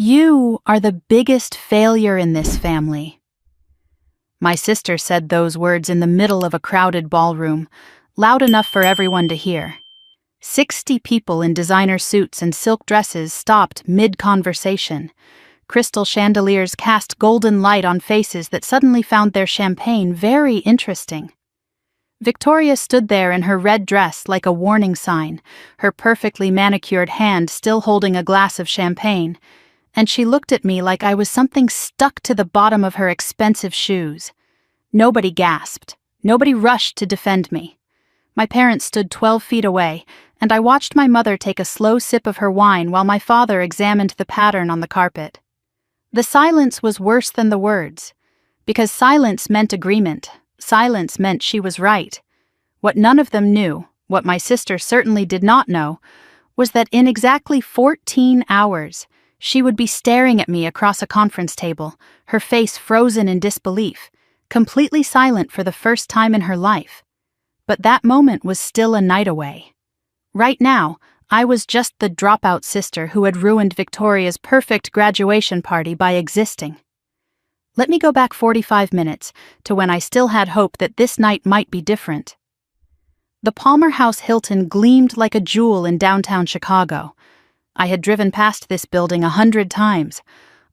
You are the biggest failure in this family." My sister said those words in the middle of a crowded ballroom, loud enough for everyone to hear. 60 people in designer suits and silk dresses stopped mid-conversation. Crystal chandeliers cast golden light on faces that suddenly found their champagne very interesting. Victoria stood there in her red dress like a warning sign, her perfectly manicured hand still holding a glass of champagne, and she looked at me like I was something stuck to the bottom of her expensive shoes. Nobody gasped. Nobody rushed to defend me. My parents stood 12 feet away, and I watched my mother take a slow sip of her wine while my father examined the pattern on the carpet. The silence was worse than the words, because silence meant agreement. Silence meant she was right. What none of them knew, what my sister certainly did not know, was that in exactly 14 hours, she would be staring at me across a conference table, her face frozen in disbelief, completely silent for the first time in her life. But that moment was still a night away. Right now, I was just the dropout sister who had ruined Victoria's perfect graduation party by existing. Let me go back 45 minutes to when I still had hope that this night might be different. The Palmer House Hilton gleamed like a jewel in downtown Chicago. I had driven past this building 100 times,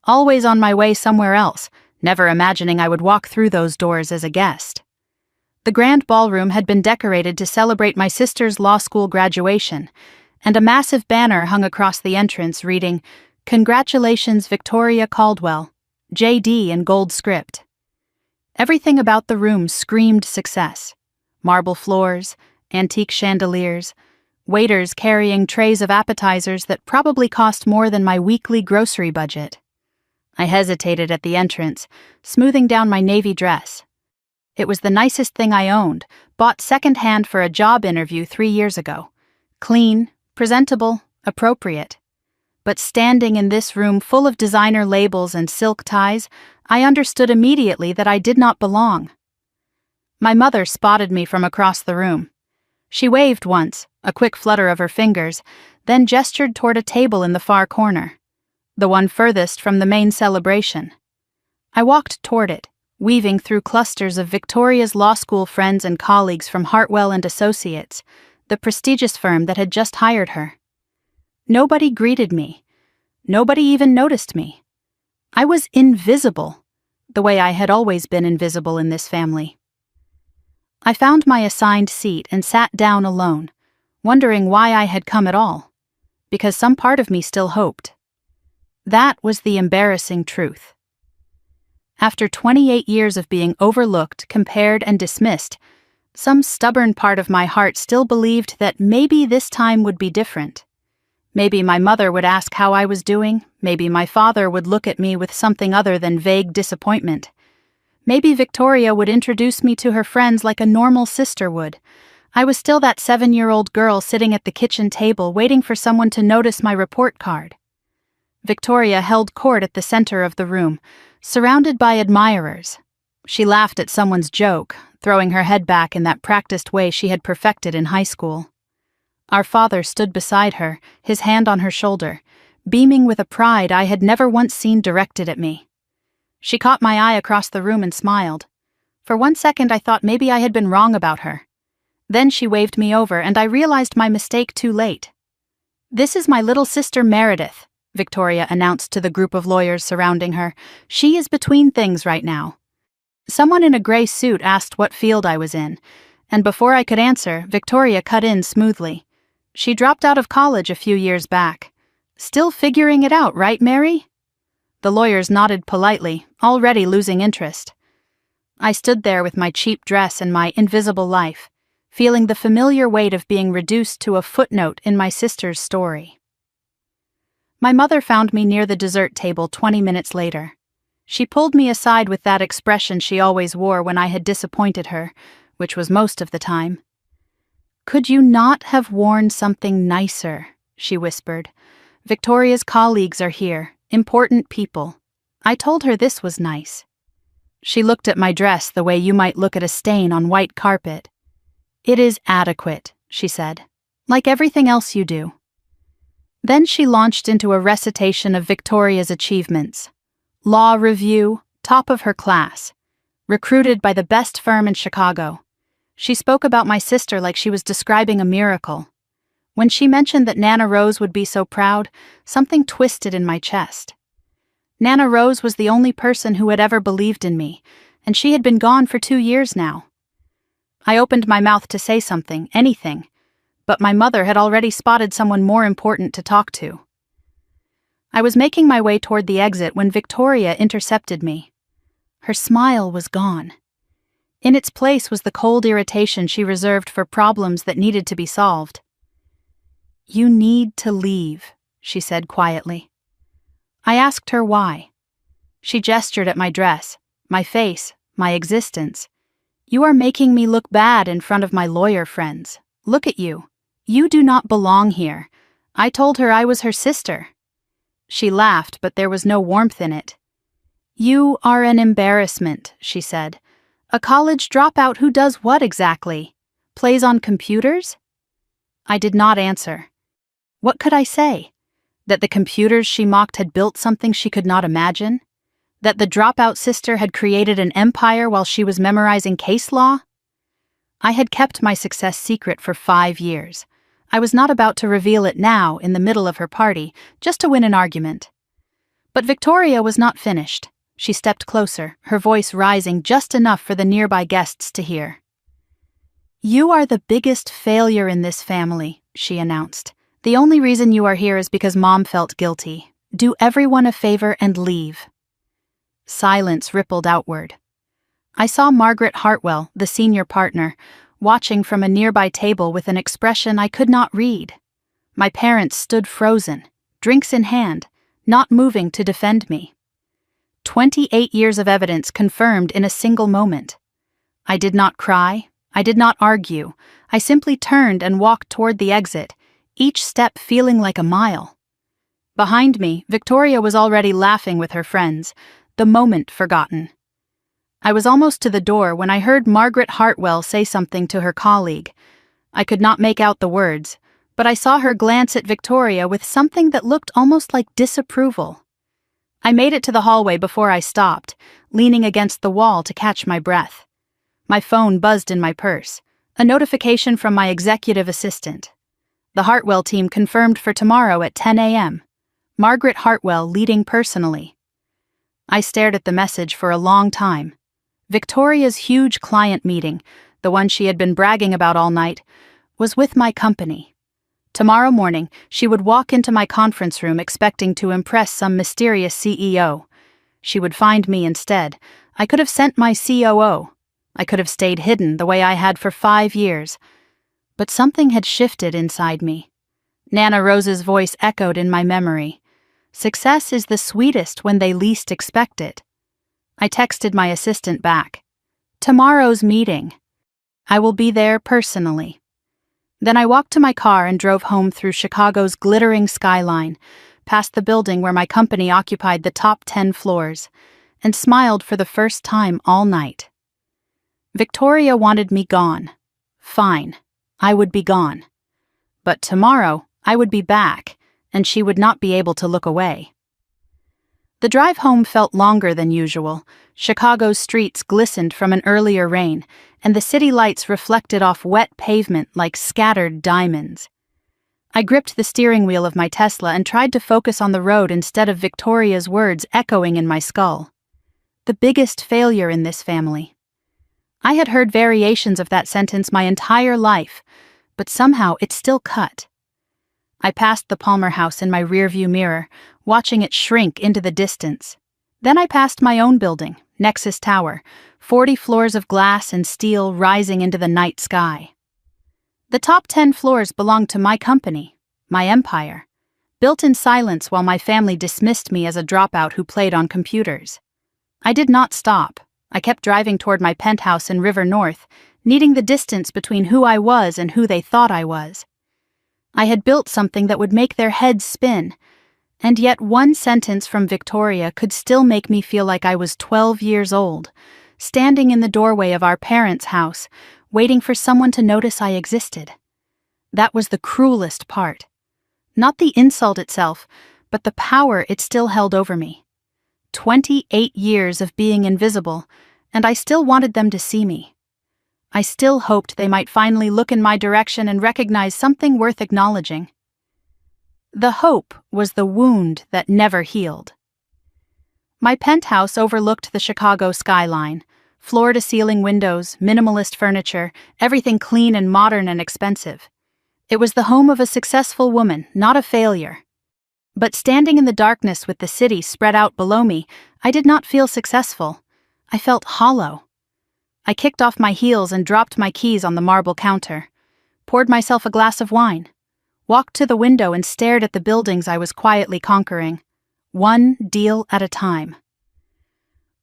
always on my way somewhere else, never imagining I would walk through those doors as a guest. The grand ballroom had been decorated to celebrate my sister's law school graduation, and a massive banner hung across the entrance reading, "Congratulations, Victoria Caldwell, JD" in gold script. Everything about the room screamed success. Marble floors, antique chandeliers, waiters carrying trays of appetizers that probably cost more than my weekly grocery budget. I hesitated at the entrance, smoothing down my navy dress. It was the nicest thing I owned, bought secondhand for a job interview 3 years ago. Clean, presentable, appropriate. But standing in this room full of designer labels and silk ties, I understood immediately that I did not belong. My mother spotted me from across the room. She waved once, a quick flutter of her fingers, then gestured toward a table in the far corner, the one furthest from the main celebration. I walked toward it, weaving through clusters of Victoria's law school friends and colleagues from Hartwell and Associates, the prestigious firm that had just hired her. Nobody greeted me. Nobody even noticed me. I was invisible, the way I had always been invisible in this family. I found my assigned seat and sat down alone, wondering why I had come at all, because some part of me still hoped. That was the embarrassing truth. After 28 years of being overlooked, compared, and dismissed, some stubborn part of my heart still believed that maybe this time would be different. Maybe my mother would ask how I was doing, maybe my father would look at me with something other than vague disappointment. Maybe Victoria would introduce me to her friends like a normal sister would. I was still that 7-year-old girl sitting at the kitchen table waiting for someone to notice my report card. Victoria held court at the center of the room, surrounded by admirers. She laughed at someone's joke, throwing her head back in that practiced way she had perfected in high school. Our father stood beside her, his hand on her shoulder, beaming with a pride I had never once seen directed at me. She caught my eye across the room and smiled. For one second I thought maybe I had been wrong about her. Then she waved me over and I realized my mistake too late. "This is my little sister Meredith," Victoria announced to the group of lawyers surrounding her. "She is between things right now." Someone in a gray suit asked what field I was in, and before I could answer, Victoria cut in smoothly. "She dropped out of college a few years back. Still figuring it out, right, Mary?" The lawyers nodded politely, already losing interest. I stood there with my cheap dress and my invisible life, feeling the familiar weight of being reduced to a footnote in my sister's story. My mother found me near the dessert table 20 minutes later. She pulled me aside with that expression she always wore when I had disappointed her, which was most of the time. "Could you not have worn something nicer?" she whispered. "Victoria's colleagues are here, important people. I told her this was nice." She looked at my dress the way you might look at a stain on white carpet. "It is adequate," she said, "like everything else you do." Then she launched into a recitation of Victoria's achievements. Law review, top of her class. Recruited by the best firm in Chicago. She spoke about my sister like she was describing a miracle. When she mentioned that Nana Rose would be so proud, something twisted in my chest. Nana Rose was the only person who had ever believed in me, and she had been gone for 2 years now. I opened my mouth to say something, anything, but my mother had already spotted someone more important to talk to. I was making my way toward the exit when Victoria intercepted me. Her smile was gone. In its place was the cold irritation she reserved for problems that needed to be solved. "You need to leave," she said quietly. I asked her why. She gestured at my dress, my face, my existence. "You are making me look bad in front of my lawyer friends. Look at you. You do not belong here." I told her I was her sister. She laughed, but there was no warmth in it. "You are an embarrassment," she said. "A college dropout who does what exactly? Plays on computers?" I did not answer. What could I say? That the computers she mocked had built something she could not imagine? That the dropout sister had created an empire while she was memorizing case law? I had kept my success secret for 5 years. I was not about to reveal it now, in the middle of her party, just to win an argument. But Victoria was not finished. She stepped closer, her voice rising just enough for the nearby guests to hear. "You are the biggest failure in this family," she announced. "The only reason you are here is because Mom felt guilty. Do everyone a favor and leave." Silence rippled outward. I saw Margaret Hartwell, the senior partner, watching from a nearby table with an expression I could not read. My parents stood frozen, drinks in hand, not moving to defend me. 28 years of evidence confirmed in a single moment. I did not cry, I did not argue, I simply turned and walked toward the exit, each step feeling like a mile. Behind me, Victoria was already laughing with her friends, the moment forgotten. I was almost to the door when I heard Margaret Hartwell say something to her colleague. I could not make out the words, but I saw her glance at Victoria with something that looked almost like disapproval. I made it to the hallway before I stopped, leaning against the wall to catch my breath. My phone buzzed in my purse, a notification from my executive assistant. The Hartwell team confirmed for tomorrow at 10 a.m. Margaret Hartwell leading personally. I stared at the message for a long time. Victoria's huge client meeting, the one she had been bragging about all night, was with my company. Tomorrow morning, she would walk into my conference room expecting to impress some mysterious CEO. She would find me instead. I could have sent my COO. I could have stayed hidden the way I had for 5 years. But something had shifted inside me. Nana Rose's voice echoed in my memory. Success is the sweetest when they least expect it. I texted my assistant back. "Tomorrow's meeting. I will be there personally." Then I walked to my car and drove home through Chicago's glittering skyline, past the building where my company occupied the top 10 floors, and smiled for the first time all night. Victoria wanted me gone. Fine, I would be gone. But tomorrow, I would be back, and she would not be able to look away. The drive home felt longer than usual. Chicago's streets glistened from an earlier rain, and the city lights reflected off wet pavement like scattered diamonds. I gripped the steering wheel of my Tesla and tried to focus on the road instead of Victoria's words echoing in my skull. The biggest failure in this family. I had heard variations of that sentence my entire life, but somehow it still cut. I passed the Palmer house in my rearview mirror, watching it shrink into the distance. Then I passed my own building, Nexus Tower, 40 floors of glass and steel rising into the night sky. The top 10 floors belonged to my company, my empire, built in silence while my family dismissed me as a dropout who played on computers. I did not stop. I kept driving toward my penthouse in River North, needing the distance between who I was and who they thought I was. I had built something that would make their heads spin, and yet one sentence from Victoria could still make me feel like I was 12 years old, standing in the doorway of our parents' house, waiting for someone to notice I existed. That was the cruelest part. Not the insult itself, but the power it still held over me. 28 years of being invisible, and I still wanted them to see me. I still hoped they might finally look in my direction and recognize something worth acknowledging. The hope was the wound that never healed. My penthouse overlooked the Chicago skyline, floor-to-ceiling windows, minimalist furniture, everything clean and modern and expensive. It was the home of a successful woman, not a failure. But standing in the darkness with the city spread out below me, I did not feel successful. I felt hollow. I kicked off my heels and dropped my keys on the marble counter, poured myself a glass of wine, walked to the window and stared at the buildings I was quietly conquering, one deal at a time.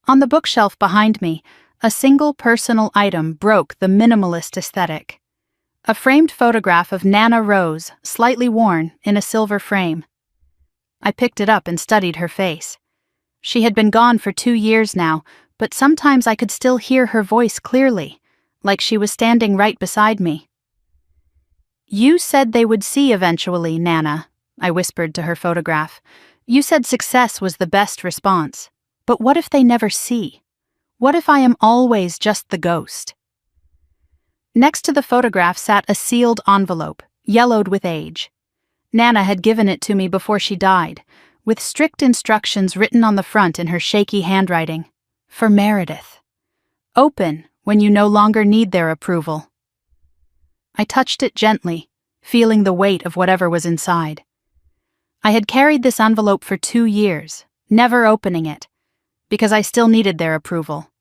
On the bookshelf behind me, a single personal item broke the minimalist aesthetic. A framed photograph of Nana Rose, slightly worn, in a silver frame. I picked it up and studied her face. She had been gone for 2 years now, but sometimes I could still hear her voice clearly, like she was standing right beside me. "You said they would see eventually, Nana," I whispered to her photograph. "You said success was the best response. But what if they never see? What if I am always just the ghost?" Next to the photograph sat a sealed envelope, yellowed with age. Nana had given it to me before she died, with strict instructions written on the front in her shaky handwriting. For Meredith. Open when you no longer need their approval. I touched it gently, feeling the weight of whatever was inside. I had carried this envelope for 2 years, never opening it, because I still needed their approval.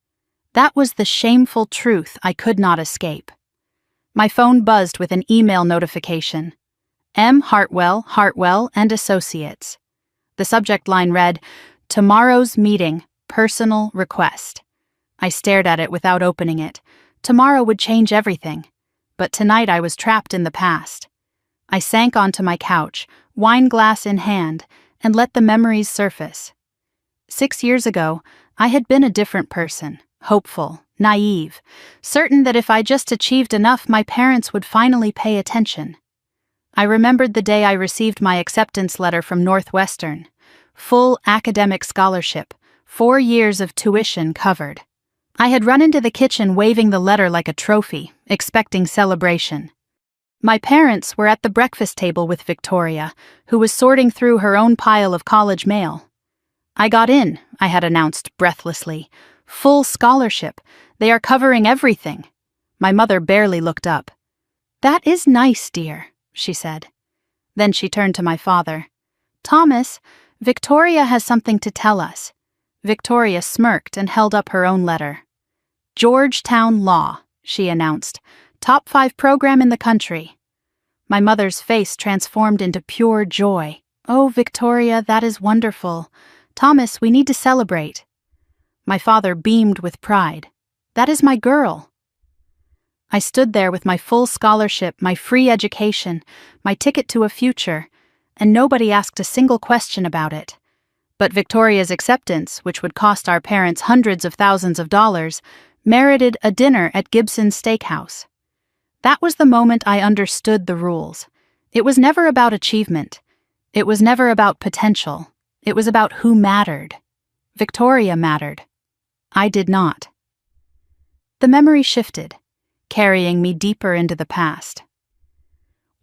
That was the shameful truth I could not escape. My phone buzzed with an email notification. M. Hartwell and Associates. The subject line read, "Tomorrow's meeting, personal request." I stared at it without opening it. Tomorrow would change everything, but tonight I was trapped in the past. I sank onto my couch, wine glass in hand, and let the memories surface. 6 years ago, I had been a different person, hopeful, naive, certain that if I just achieved enough, my parents would finally pay attention. I remembered the day I received my acceptance letter from Northwestern. Full academic scholarship, 4 years of tuition covered. I had run into the kitchen waving the letter like a trophy, expecting celebration. My parents were at the breakfast table with Victoria, who was sorting through her own pile of college mail. "I got in," I had announced breathlessly. "Full scholarship. They are covering everything." My mother barely looked up. "That is nice, dear," she said. Then she turned to my father. "Thomas, Victoria has something to tell us." Victoria smirked and held up her own letter. "Georgetown Law," she announced. "Top 5 program in the country." My mother's face transformed into pure joy. "Oh, Victoria, that is wonderful. Thomas, we need to celebrate." My father beamed with pride. "That is my girl." I stood there with my full scholarship, my free education, my ticket to a future, and nobody asked a single question about it. But Victoria's acceptance, which would cost our parents hundreds of thousands of dollars, merited a dinner at Gibson's Steakhouse. That was the moment I understood the rules. It was never about achievement. It was never about potential. It was about who mattered. Victoria mattered. I did not. The memory shifted, carrying me deeper into the past.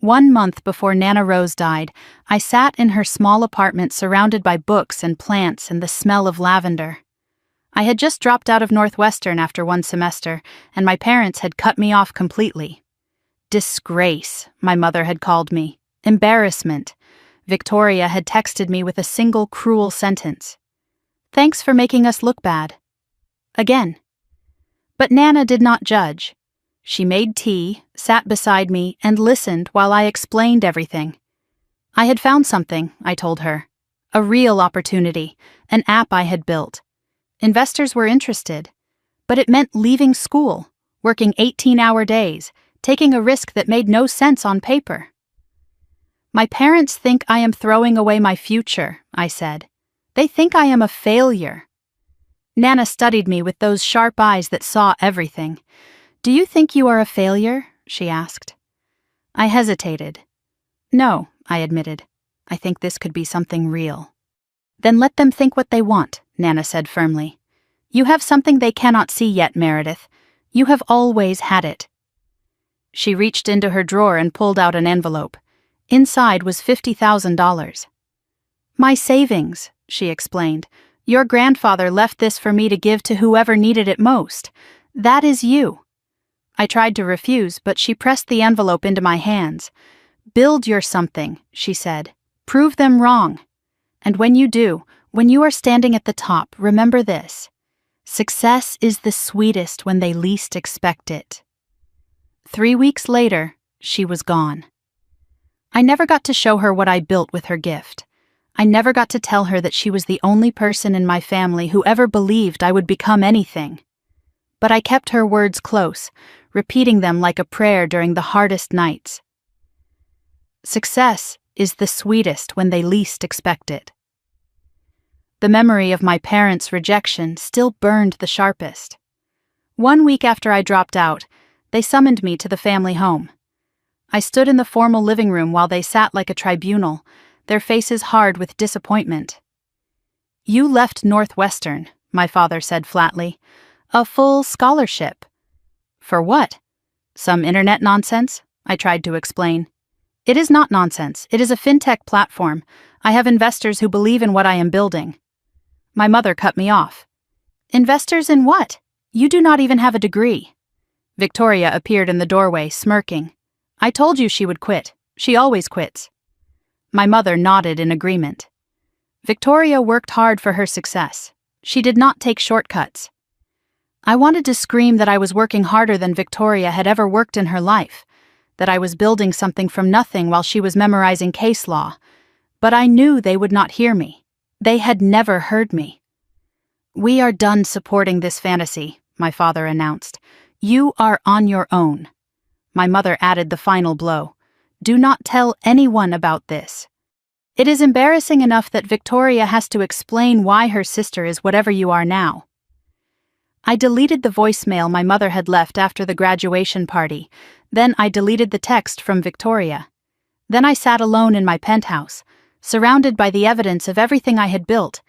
1 month before Nana Rose died, I sat in her small apartment surrounded by books and plants and the smell of lavender. I had just dropped out of Northwestern after 1 semester, and my parents had cut me off completely. Disgrace, my mother had called me. Embarrassment. Victoria had texted me with a single cruel sentence. "Thanks for making us look bad." Again. But Nana did not judge. She made tea, sat beside me, and listened while I explained everything. I had found something, I told her. A real opportunity, an app I had built. Investors were interested. But it meant leaving school, working 18-hour days, taking a risk that made no sense on paper. "My parents think I am throwing away my future," I said. "They think I am a failure." Nana studied me with those sharp eyes that saw everything. "Do you think you are a failure?" she asked. I hesitated. "No," I admitted. I think this could be something real. Then let them think what they want, Nana said firmly. You have something they cannot see yet, Meredith. You have always had it. She reached into her drawer and pulled out an envelope. Inside was $50,000. My savings, she explained. Your grandfather left this for me to give to whoever needed it most. That is you. I tried to refuse, but she pressed the envelope into my hands. Build your something, she said. Prove them wrong. And when you do, when you are standing at the top, remember this. Success is the sweetest when they least expect it. 3 weeks later, she was gone. I never got to show her what I built with her gift. I never got to tell her that she was the only person in my family who ever believed I would become anything. But I kept her words close, repeating them like a prayer during the hardest nights. Success is the sweetest when they least expect it. The memory of my parents' rejection still burned the sharpest. 1 week after I dropped out, they summoned me to the family home. I stood in the formal living room while they sat like a tribunal, their faces hard with disappointment. You left Northwestern, my father said flatly. A full scholarship. For what? Some internet nonsense? I tried to explain. It is not nonsense. It is a fintech platform. I have investors who believe in what I am building. My mother cut me off. Investors in what? You do not even have a degree. Victoria appeared in the doorway, smirking. I told you she would quit. She always quits. My mother nodded in agreement. Victoria worked hard for her success. She did not take shortcuts. I wanted to scream that I was working harder than Victoria had ever worked in her life, that I was building something from nothing while she was memorizing case law, but I knew they would not hear me. They had never heard me. We are done supporting this fantasy, my father announced. You are on your own. My mother added the final blow. Do not tell anyone about this. It is embarrassing enough that Victoria has to explain why her sister is whatever you are now. I deleted the voicemail my mother had left after the graduation party. Then I deleted the text from Victoria. Then I sat alone in my penthouse, surrounded by the evidence of everything I had built,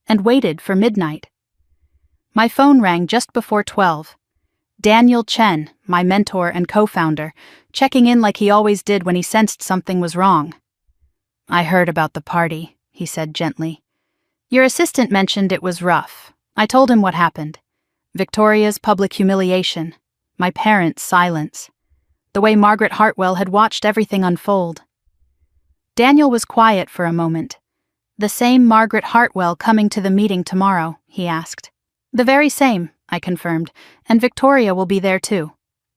and waited for midnight. My phone rang just before 12. Daniel Chen, my mentor and co-founder, checking in like he always did when he sensed something was wrong. I heard about the party, he said gently. Your assistant mentioned it was rough. I told him what happened. Victoria's public humiliation, my parents' silence, the way Margaret Hartwell had watched everything unfold. Daniel was quiet for a moment. The same Margaret Hartwell coming to the meeting tomorrow, he asked. The very same, I confirmed, and Victoria will be there too,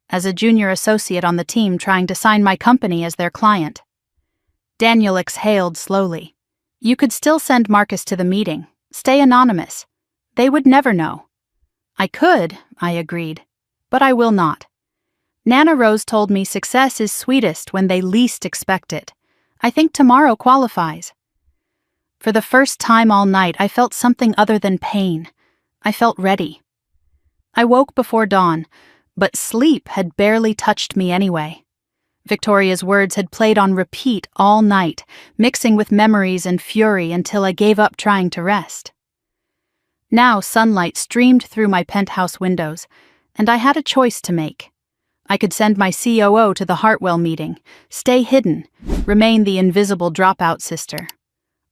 as a junior associate on the team trying to sign my company as their client. Daniel exhaled slowly. You could still send Marcus to the meeting. Stay anonymous. They would never know. I could, I agreed, but I will not. Nana Rose told me success is sweetest when they least expect it. I think tomorrow qualifies. For the first time all night, I felt something other than pain. I felt ready. I woke before dawn, but sleep had barely touched me anyway. Victoria's words had played on repeat all night, mixing with memories and fury until I gave up trying to rest. Now sunlight streamed through my penthouse windows, and I had a choice to make. I could send my COO to the Hartwell meeting, stay hidden, remain the invisible dropout sister.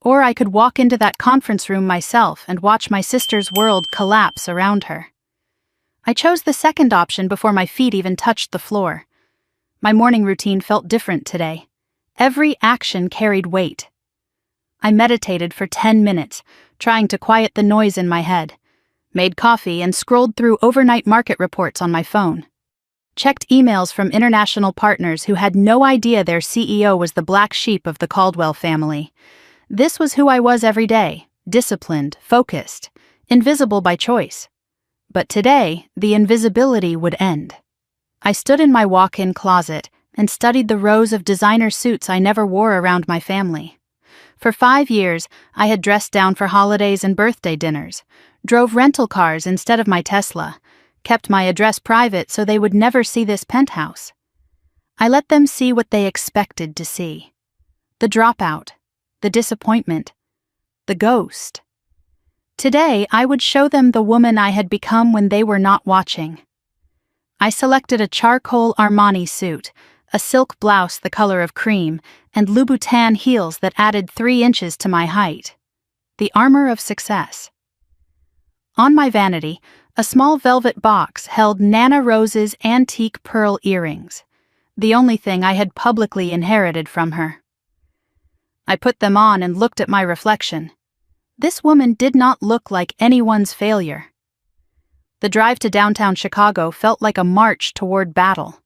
Or I could walk into that conference room myself and watch my sister's world collapse around her. I chose the second option before my feet even touched the floor. My morning routine felt different today. Every action carried weight. I meditated for 10 minutes, trying to quiet the noise in my head, made coffee and scrolled through overnight market reports on my phone. Checked emails from international partners who had no idea their CEO was the black sheep of the Caldwell family. This was who I was every day, disciplined, focused, invisible by choice. But today, the invisibility would end. I stood in my walk-in closet and studied the rows of designer suits I never wore around my family. For 5 years, I had dressed down for holidays and birthday dinners, drove rental cars instead of my Tesla, kept my address private so they would never see this penthouse. I let them see what they expected to see. The dropout, the disappointment, the ghost. Today, I would show them the woman I had become when they were not watching. I selected a charcoal Armani suit, a silk blouse the color of cream, and Louboutin heels that added 3 inches to my height. The armor of success. On my vanity, a small velvet box held Nana Rose's antique pearl earrings, the only thing I had publicly inherited from her. I put them on and looked at my reflection. This woman did not look like anyone's failure. The drive to downtown Chicago felt like a march toward battle.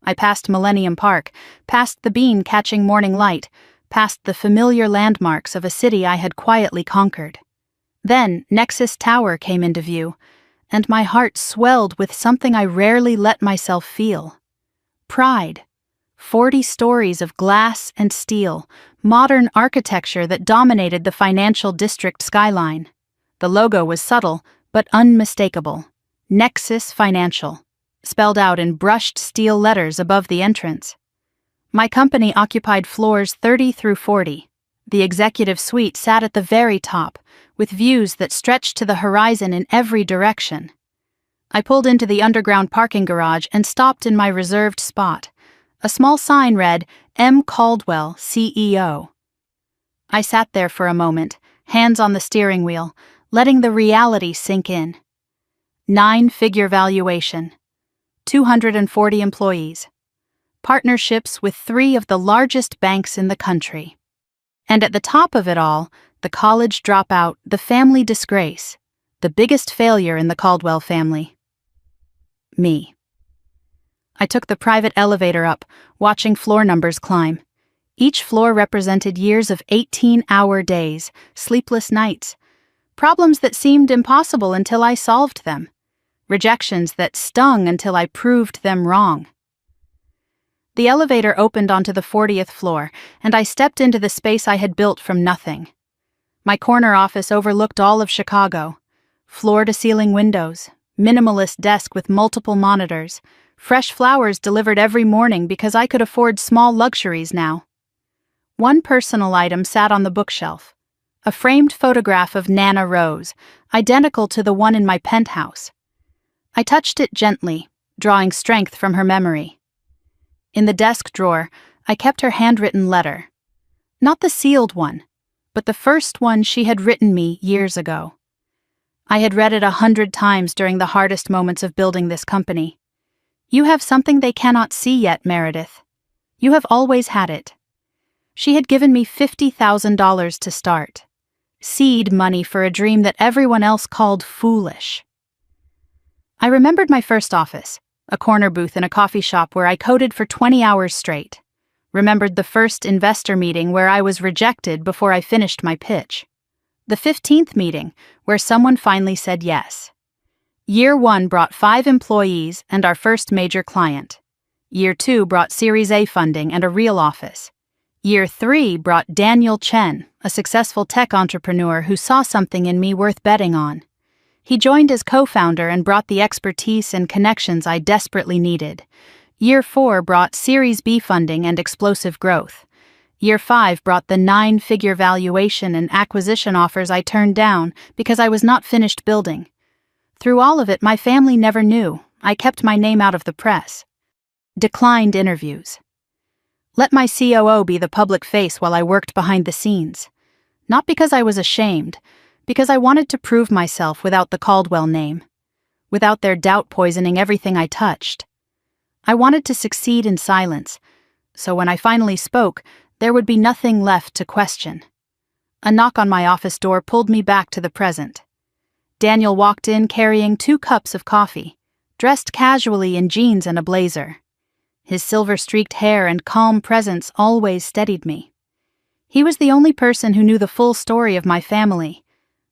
I passed Millennium Park, past the bean catching morning light, past the familiar landmarks of a city I had quietly conquered. Then Nexus Tower came into view, and my heart swelled with something I rarely let myself feel. Pride. 40 stories of glass and steel, modern architecture that dominated the financial district skyline. The logo was subtle, but unmistakable. Nexus Financial, spelled out in brushed steel letters above the entrance. My company occupied floors 30 through 40. The executive suite sat at the very top, with views that stretched to the horizon in every direction. I pulled into the underground parking garage and stopped in my reserved spot. A small sign read, M. Caldwell, CEO. I sat there for a moment, hands on the steering wheel, letting the reality sink in. 9-figure valuation. 240 employees. Partnerships with 3 of the largest banks in the country. And at the top of it all, the college dropout, the family disgrace, the biggest failure in the Caldwell family. Me. I took the private elevator up, watching floor numbers climb. Each floor represented years of 18-hour days, sleepless nights, problems that seemed impossible until I solved them, rejections that stung until I proved them wrong. The elevator opened onto the 40th floor, and I stepped into the space I had built from nothing. My corner office overlooked all of Chicago. Floor-to-ceiling windows, minimalist desk with multiple monitors, fresh flowers delivered every morning because I could afford small luxuries now. One personal item sat on the bookshelf, a framed photograph of Nana Rose, identical to the one in my penthouse. I touched it gently, drawing strength from her memory. In the desk drawer, I kept her handwritten letter. Not the sealed one, but the first one she had written me years ago. I had read it 100 times during the hardest moments of building this company. You have something they cannot see yet, Meredith. You have always had it. She had given me $50,000 to start. Seed money for a dream that everyone else called foolish. I remembered my first office, a corner booth in a coffee shop where I coded for 20 hours straight. Remembered the first investor meeting where I was rejected before I finished my pitch. The 15th meeting where someone finally said yes. Year 1 brought 5 employees and our first major client. Year 2 brought Series A funding and a real office. Year 3 brought Daniel Chen, a successful tech entrepreneur who saw something in me worth betting on. He joined as co-founder and brought the expertise and connections I desperately needed. Year 4 brought Series B funding and explosive growth. Year 5 brought the 9-figure valuation and acquisition offers I turned down because I was not finished building. Through all of it, my family never knew. I kept my name out of the press. Declined interviews. Let my COO be the public face while I worked behind the scenes. Not because I was ashamed, because I wanted to prove myself without the Caldwell name, without their doubt poisoning everything I touched. I wanted to succeed in silence, so when I finally spoke, there would be nothing left to question. A knock on my office door pulled me back to the present. Daniel walked in carrying 2 cups of coffee, dressed casually in jeans and a blazer. His silver-streaked hair and calm presence always steadied me. He was the only person who knew the full story of my family,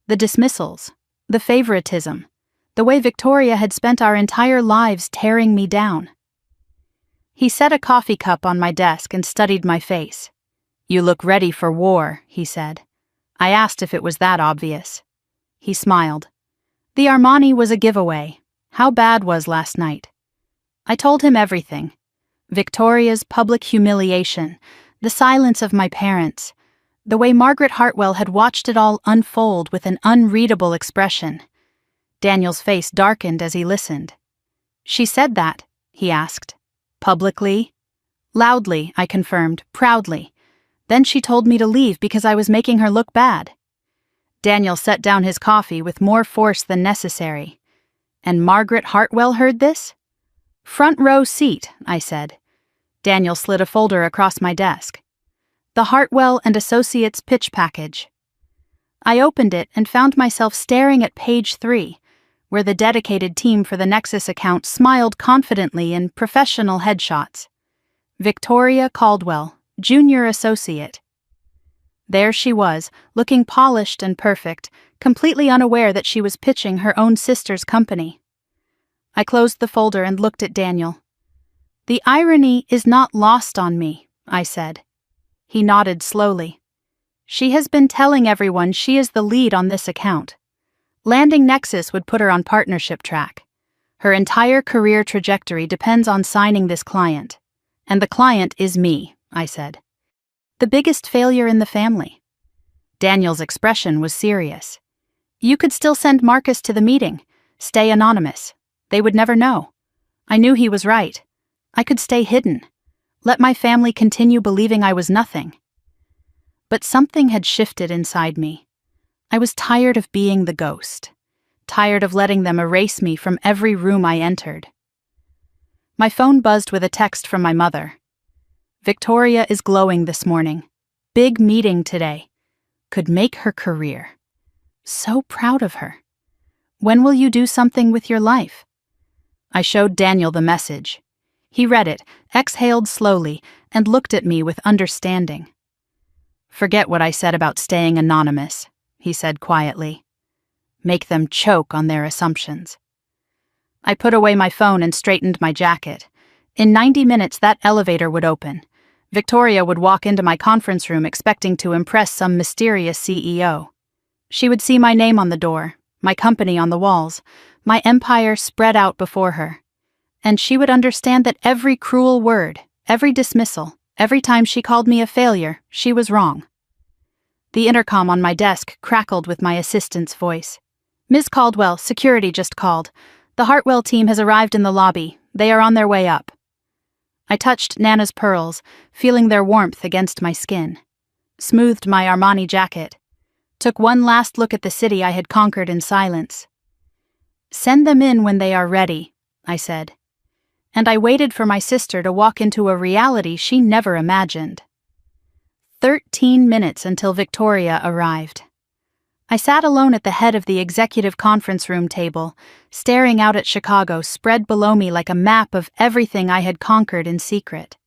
the dismissals, the favoritism, the way Victoria had spent our entire lives tearing me down. He set a coffee cup on my desk and studied my face. "You look ready for war," he said. I asked if it was that obvious. He smiled. The Armani was a giveaway. How bad was last night? I told him everything. Victoria's public humiliation, the silence of my parents, the way Margaret Hartwell had watched it all unfold with an unreadable expression. Daniel's face darkened as he listened. "She said that?" he asked. "Publicly?" "Loudly," I confirmed, proudly. "Then she told me to leave because I was making her look bad." Daniel set down his coffee with more force than necessary. "And Margaret Hartwell heard this?" "Front row seat," I said. Daniel slid a folder across my desk. "The Hartwell and Associates pitch package." I opened it and found myself staring at page 3, where the dedicated team for the Nexus account smiled confidently in professional headshots. Victoria Caldwell, Junior Associate. There she was, looking polished and perfect, completely unaware that she was pitching her own sister's company. I closed the folder and looked at Daniel. "The irony is not lost on me," I said. He nodded slowly. "She has been telling everyone she is the lead on this account. Landing Nexus would put her on partnership track. Her entire career trajectory depends on signing this client. And the client is me," I said. "The biggest failure in the family." Daniel's expression was serious. "You could still send Marcus to the meeting. Stay anonymous. They would never know. I knew he was right. I could stay hidden. Let my family continue believing I was nothing." But something had shifted inside me. I was tired of being the ghost. Tired of letting them erase me from every room I entered. My phone buzzed with a text from my mother. "Victoria is glowing this morning. Big meeting today. Could make her career. So proud of her. When will you do something with your life?" I showed Daniel the message. He read it, exhaled slowly, and looked at me with understanding. "Forget what I said about staying anonymous," he said quietly. "Make them choke on their assumptions." I put away my phone and straightened my jacket. In 90 minutes, that elevator would open. Victoria would walk into my conference room expecting to impress some mysterious CEO. She would see my name on the door, my company on the walls, my empire spread out before her. And she would understand that every cruel word, every dismissal, every time she called me a failure, she was wrong. The intercom on my desk crackled with my assistant's voice. "Ms. Caldwell, security just called. The Hartwell team has arrived in the lobby. They are on their way up." I touched Nana's pearls, feeling their warmth against my skin. Smoothed my Armani jacket. Took one last look at the city I had conquered in silence. "Send them in when they are ready," I said. And I waited for my sister to walk into a reality she never imagined. 13 minutes until Victoria arrived. I sat alone at the head of the executive conference room table, staring out at Chicago spread below me like a map of everything I had conquered in secret.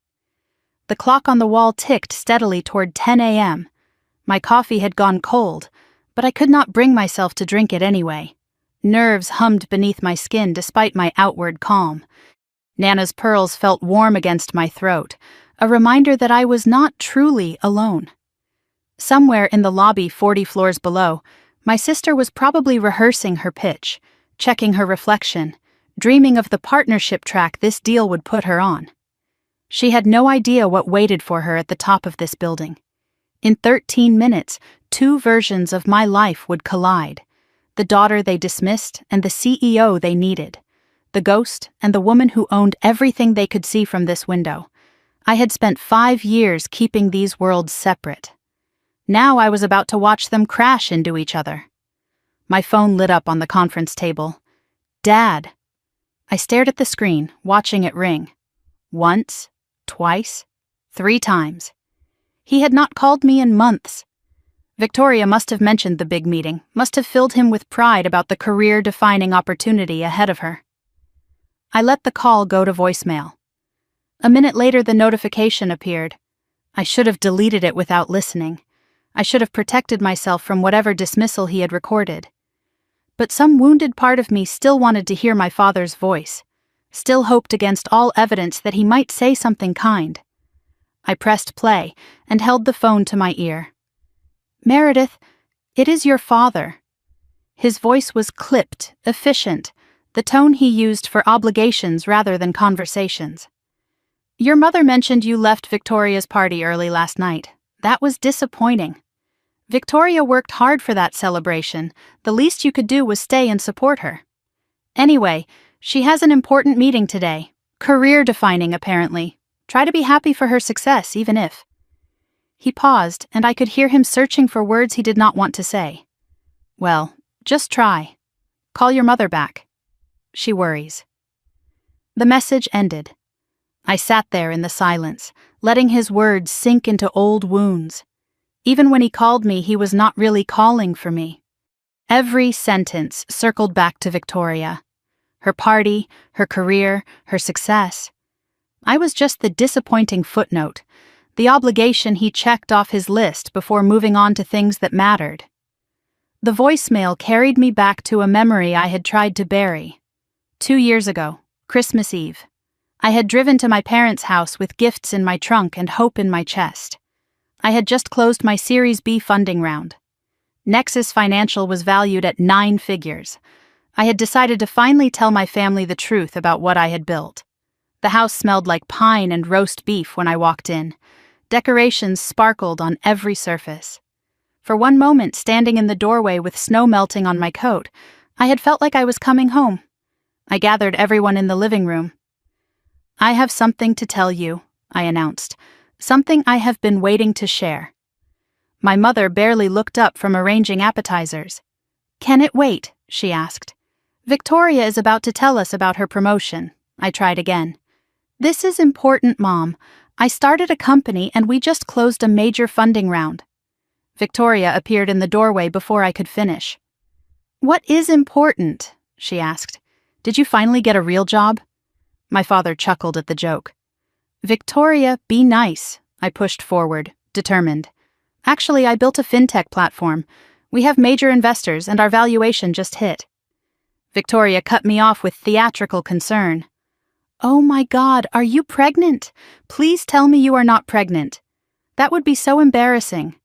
The clock on the wall ticked steadily toward 10 a.m. My coffee had gone cold, but I could not bring myself to drink it anyway. Nerves hummed beneath my skin despite my outward calm. Nana's pearls felt warm against my throat, a reminder that I was not truly alone. Somewhere in the lobby 40 floors below, my sister was probably rehearsing her pitch, checking her reflection, dreaming of the partnership track this deal would put her on. She had no idea what waited for her at the top of this building. In 13 minutes, 2 versions of my life would collide. The daughter they dismissed and the CEO they needed. The ghost and the woman who owned everything they could see from this window. I had spent 5 years keeping these worlds separate. Now I was about to watch them crash into each other. My phone lit up on the conference table. "Dad." I stared at the screen, watching it ring. Once, twice, 3 times. He had not called me in months. Victoria must have mentioned the big meeting, must have filled him with pride about the career-defining opportunity ahead of her. I let the call go to voicemail. A minute later, the notification appeared. I should have deleted it without listening. I should have protected myself from whatever dismissal he had recorded. But some wounded part of me still wanted to hear my father's voice, still hoped against all evidence that he might say something kind. I pressed play and held the phone to my ear. "Meredith, it is your father." His voice was clipped, efficient, the tone he used for obligations rather than conversations. "Your mother mentioned you left Victoria's party early last night. That was disappointing. Victoria worked hard for that celebration. The least you could do was stay and support her. Anyway, she has an important meeting today. Career-defining, apparently. Try to be happy for her success, even if. He paused, and I could hear him searching for words he did not want to say. Well, just try. Call your mother back. She worries. The message ended. I sat there in the silence, letting his words sink into old wounds. Even when he called me, he was not really calling for me. Every sentence circled back to Victoria. Her party, her career, her success. I was just the disappointing footnote, the obligation he checked off his list before moving on to things that mattered. The voicemail carried me back to a memory I had tried to bury. 2 years ago, Christmas Eve. I had driven to my parents' house with gifts in my trunk and hope in my chest. I had just closed my Series B funding round. Nexus Financial was valued at 9 figures. I had decided to finally tell my family the truth about what I had built. The house smelled like pine and roast beef when I walked in. Decorations sparkled on every surface. For one moment, standing in the doorway with snow melting on my coat, I had felt like I was coming home. I gathered everyone in the living room. I have something to tell you, I announced. Something I have been waiting to share. My mother barely looked up from arranging appetizers. Can it wait? She asked. Victoria is about to tell us about her promotion. I tried again. This is important, Mom. I started a company and we just closed a major funding round. Victoria appeared in the doorway before I could finish. What is important? She asked. Did you finally get a real job? My father chuckled at the joke. Victoria, be nice. I pushed forward, determined. Actually, I built a fintech platform. We have major investors and our valuation just hit. Victoria cut me off with theatrical concern. Oh my God, are you pregnant? Please tell me you are not pregnant. That would be so embarrassing.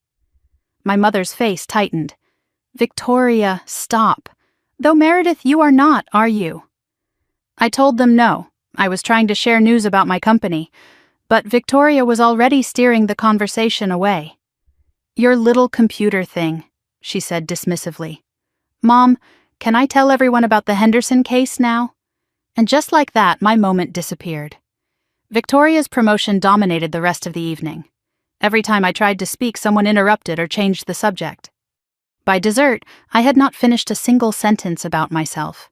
My mother's face tightened. Victoria, stop. Though Meredith, you are not, are you? I told them no. I was trying to share news about my company, but Victoria was already steering the conversation away. Your little computer thing, she said dismissively. Mom, can I tell everyone about the Henderson case now? And just like that, my moment disappeared. Victoria's promotion dominated the rest of the evening. Every time I tried to speak, someone interrupted or changed the subject. By dessert, I had not finished a single sentence about myself.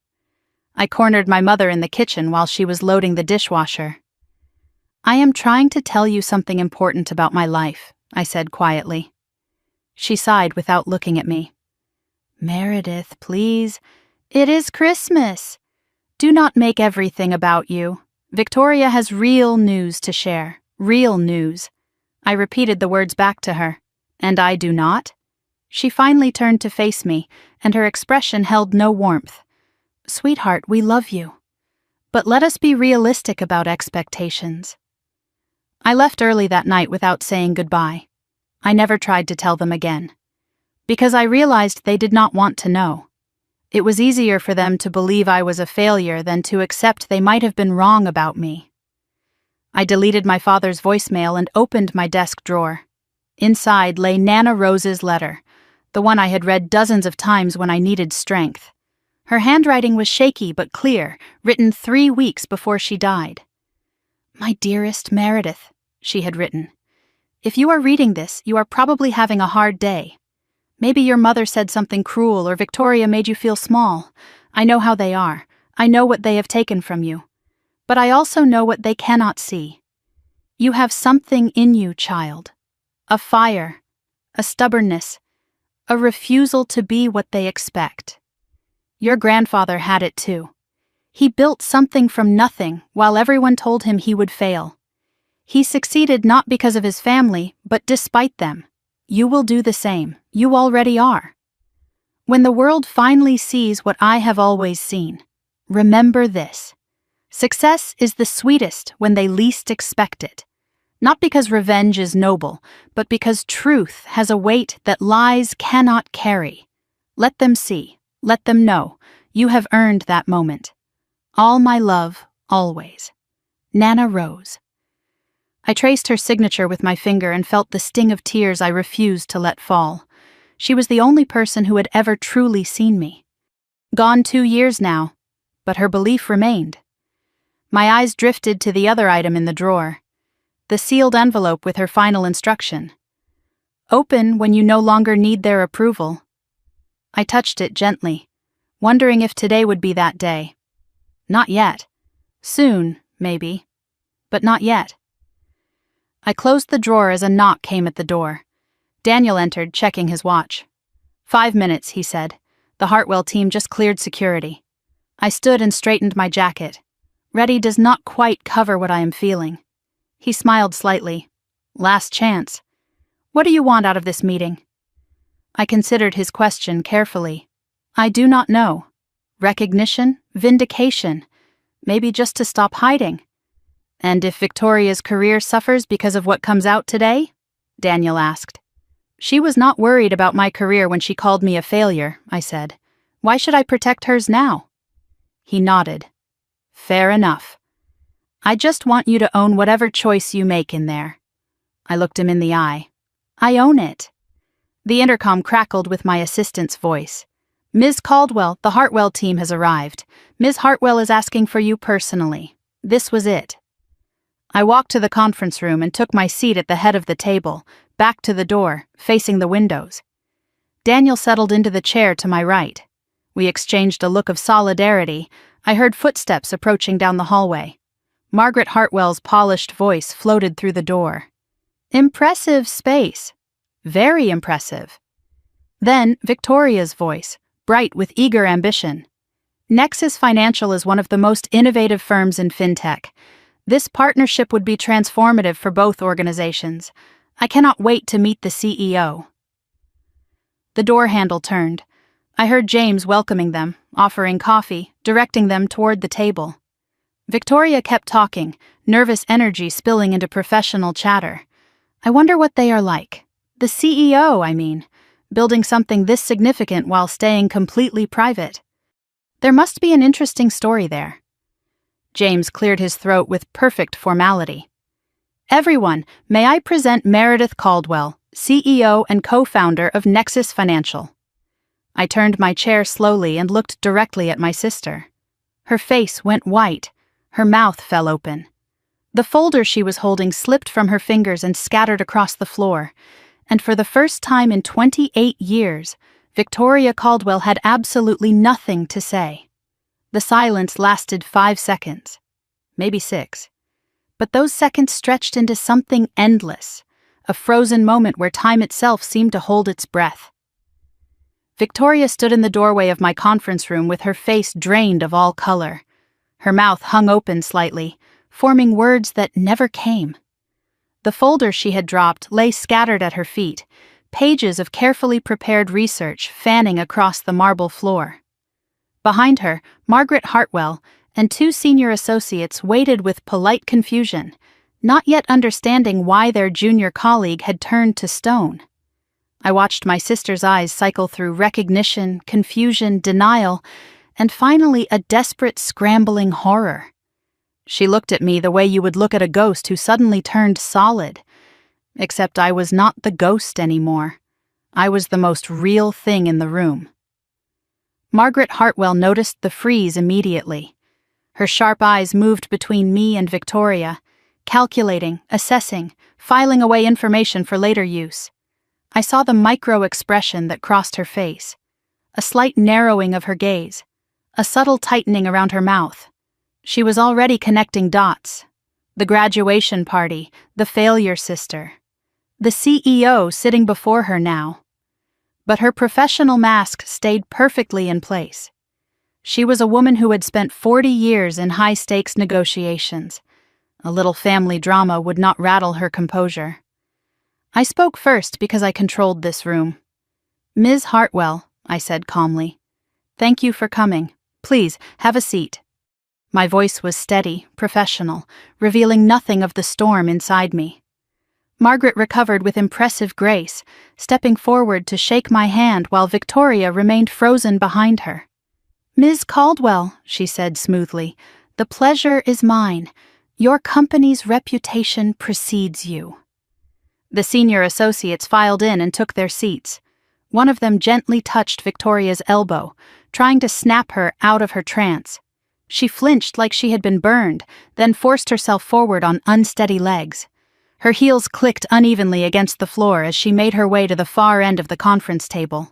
I cornered my mother in the kitchen while she was loading the dishwasher. I am trying to tell you something important about my life, I said quietly. She sighed without looking at me. Meredith, please. It is Christmas. Do not make everything about you. Victoria has real news to share. Real news. I repeated the words back to her. And I do not? She finally turned to face me, and her expression held no warmth. Sweetheart, we love you. But let us be realistic about expectations. I left early that night without saying goodbye. I never tried to tell them again. Because I realized they did not want to know. It was easier for them to believe I was a failure than to accept they might have been wrong about me. I deleted my father's voicemail and opened my desk drawer. Inside lay Nana Rose's letter, the one I had read dozens of times when I needed strength. Her handwriting was shaky but clear, written 3 weeks before she died. My dearest Meredith, she had written. If you are reading this, you are probably having a hard day. Maybe your mother said something cruel or Victoria made you feel small. I know how they are. I know what they have taken from you. But I also know what they cannot see. You have something in you, child. A fire, a stubbornness, a refusal to be what they expect. Your grandfather had it too. He built something from nothing while everyone told him he would fail. He succeeded not because of his family, but despite them. You will do the same. You already are. When the world finally sees what I have always seen, remember this. Success is the sweetest when they least expect it. Not because revenge is noble, but because truth has a weight that lies cannot carry. Let them see. Let them know. You have earned that moment. All my love, always. Nana Rose. I traced her signature with my finger and felt the sting of tears I refused to let fall. She was the only person who had ever truly seen me. Gone 2 years now, but her belief remained. My eyes drifted to the other item in the drawer, the sealed envelope with her final instruction. Open when you no longer need their approval. I touched it gently, wondering if today would be that day. Not yet. Soon, maybe, but not yet. I closed the drawer as a knock came at the door. Daniel entered, checking his watch. 5 minutes, he said. The Hartwell team just cleared security. I stood and straightened my jacket. Ready does not quite cover what I am feeling. He smiled slightly. Last chance. What do you want out of this meeting? I considered his question carefully. I do not know. Recognition? Vindication? Maybe just to stop hiding. And if Victoria's career suffers because of what comes out today? Daniel asked. She was not worried about my career when she called me a failure, I said. Why should I protect hers now? He nodded. Fair enough. I just want you to own whatever choice you make in there. I looked him in the eye. I own it. The intercom crackled with my assistant's voice. Ms. Caldwell, the Hartwell team has arrived. Ms. Hartwell is asking for you personally. This was it. I walked to the conference room and took my seat at the head of the table, back to the door, facing the windows. Daniel settled into the chair to my right. We exchanged a look of solidarity. I heard footsteps approaching down the hallway. Margaret Hartwell's polished voice floated through the door. Impressive space. Very impressive. Then Victoria's voice, bright with eager ambition. Nexus Financial is one of the most innovative firms in fintech. This partnership would be transformative for both organizations. I cannot wait to meet the CEO. The door handle turned. I heard James welcoming them, offering coffee, directing them toward the table. Victoria kept talking, nervous energy spilling into professional chatter. I wonder what they are like. The CEO, I mean, building something this significant while staying completely private. There must be an interesting story there. James cleared his throat with perfect formality. Everyone, may I present Meredith Caldwell, CEO and co-founder of Nexus Financial. I turned my chair slowly and looked directly at my sister. Her face went white. Her mouth fell open. The folder she was holding slipped from her fingers and scattered across the floor. And for the first time in 28 years, Victoria Caldwell had absolutely nothing to say. The silence lasted 5 seconds, maybe 6. But those seconds stretched into something endless, a frozen moment where time itself seemed to hold its breath. Victoria stood in the doorway of my conference room with her face drained of all color. Her mouth hung open slightly, forming words that never came. The folder she had dropped lay scattered at her feet, pages of carefully prepared research fanning across the marble floor. Behind her, Margaret Hartwell and 2 senior associates waited with polite confusion, not yet understanding why their junior colleague had turned to stone. I watched my sister's eyes cycle through recognition, confusion, denial, and finally a desperate, scrambling horror. She looked at me the way you would look at a ghost who suddenly turned solid. Except I was not the ghost anymore. I was the most real thing in the room. Margaret Hartwell noticed the freeze immediately. Her sharp eyes moved between me and Victoria, calculating, assessing, filing away information for later use. I saw the micro-expression that crossed her face, a slight narrowing of her gaze, a subtle tightening around her mouth. She was already connecting dots. The graduation party, the failure sister, the CEO sitting before her now. But her professional mask stayed perfectly in place. She was a woman who had spent 40 years in high-stakes negotiations. A little family drama would not rattle her composure. I spoke first because I controlled this room. Ms. Hartwell, I said calmly, thank you for coming. Please, have a seat. My voice was steady, professional, revealing nothing of the storm inside me. Margaret recovered with impressive grace, stepping forward to shake my hand while Victoria remained frozen behind her. Ms. Caldwell, she said smoothly, the pleasure is mine. Your company's reputation precedes you. The senior associates filed in and took their seats. One of them gently touched Victoria's elbow, trying to snap her out of her trance. She flinched like she had been burned, then forced herself forward on unsteady legs. Her heels clicked unevenly against the floor as she made her way to the far end of the conference table.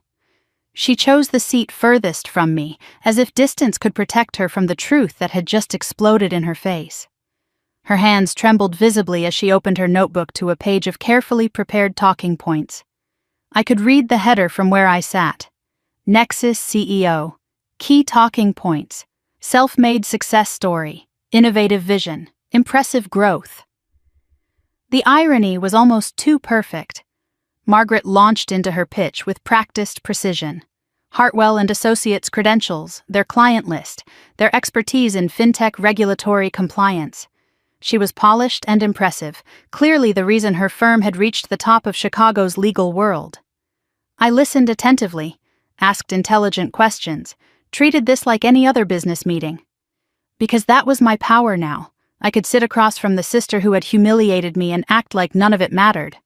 She chose the seat furthest from me, as if distance could protect her from the truth that had just exploded in her face. Her hands trembled visibly as she opened her notebook to a page of carefully prepared talking points. I could read the header from where I sat. Nexus CEO. Key talking points. Self-made success story. Innovative vision. Impressive growth. The irony was almost too perfect. Margaret launched into her pitch with practiced precision. Hartwell and Associates credentials, their client list, their expertise in fintech regulatory compliance. She was polished and impressive, clearly the reason her firm had reached the top of Chicago's legal world. I listened attentively, asked intelligent questions, treated this like any other business meeting. Because that was my power now. I could sit across from the sister who had humiliated me and act like none of it mattered.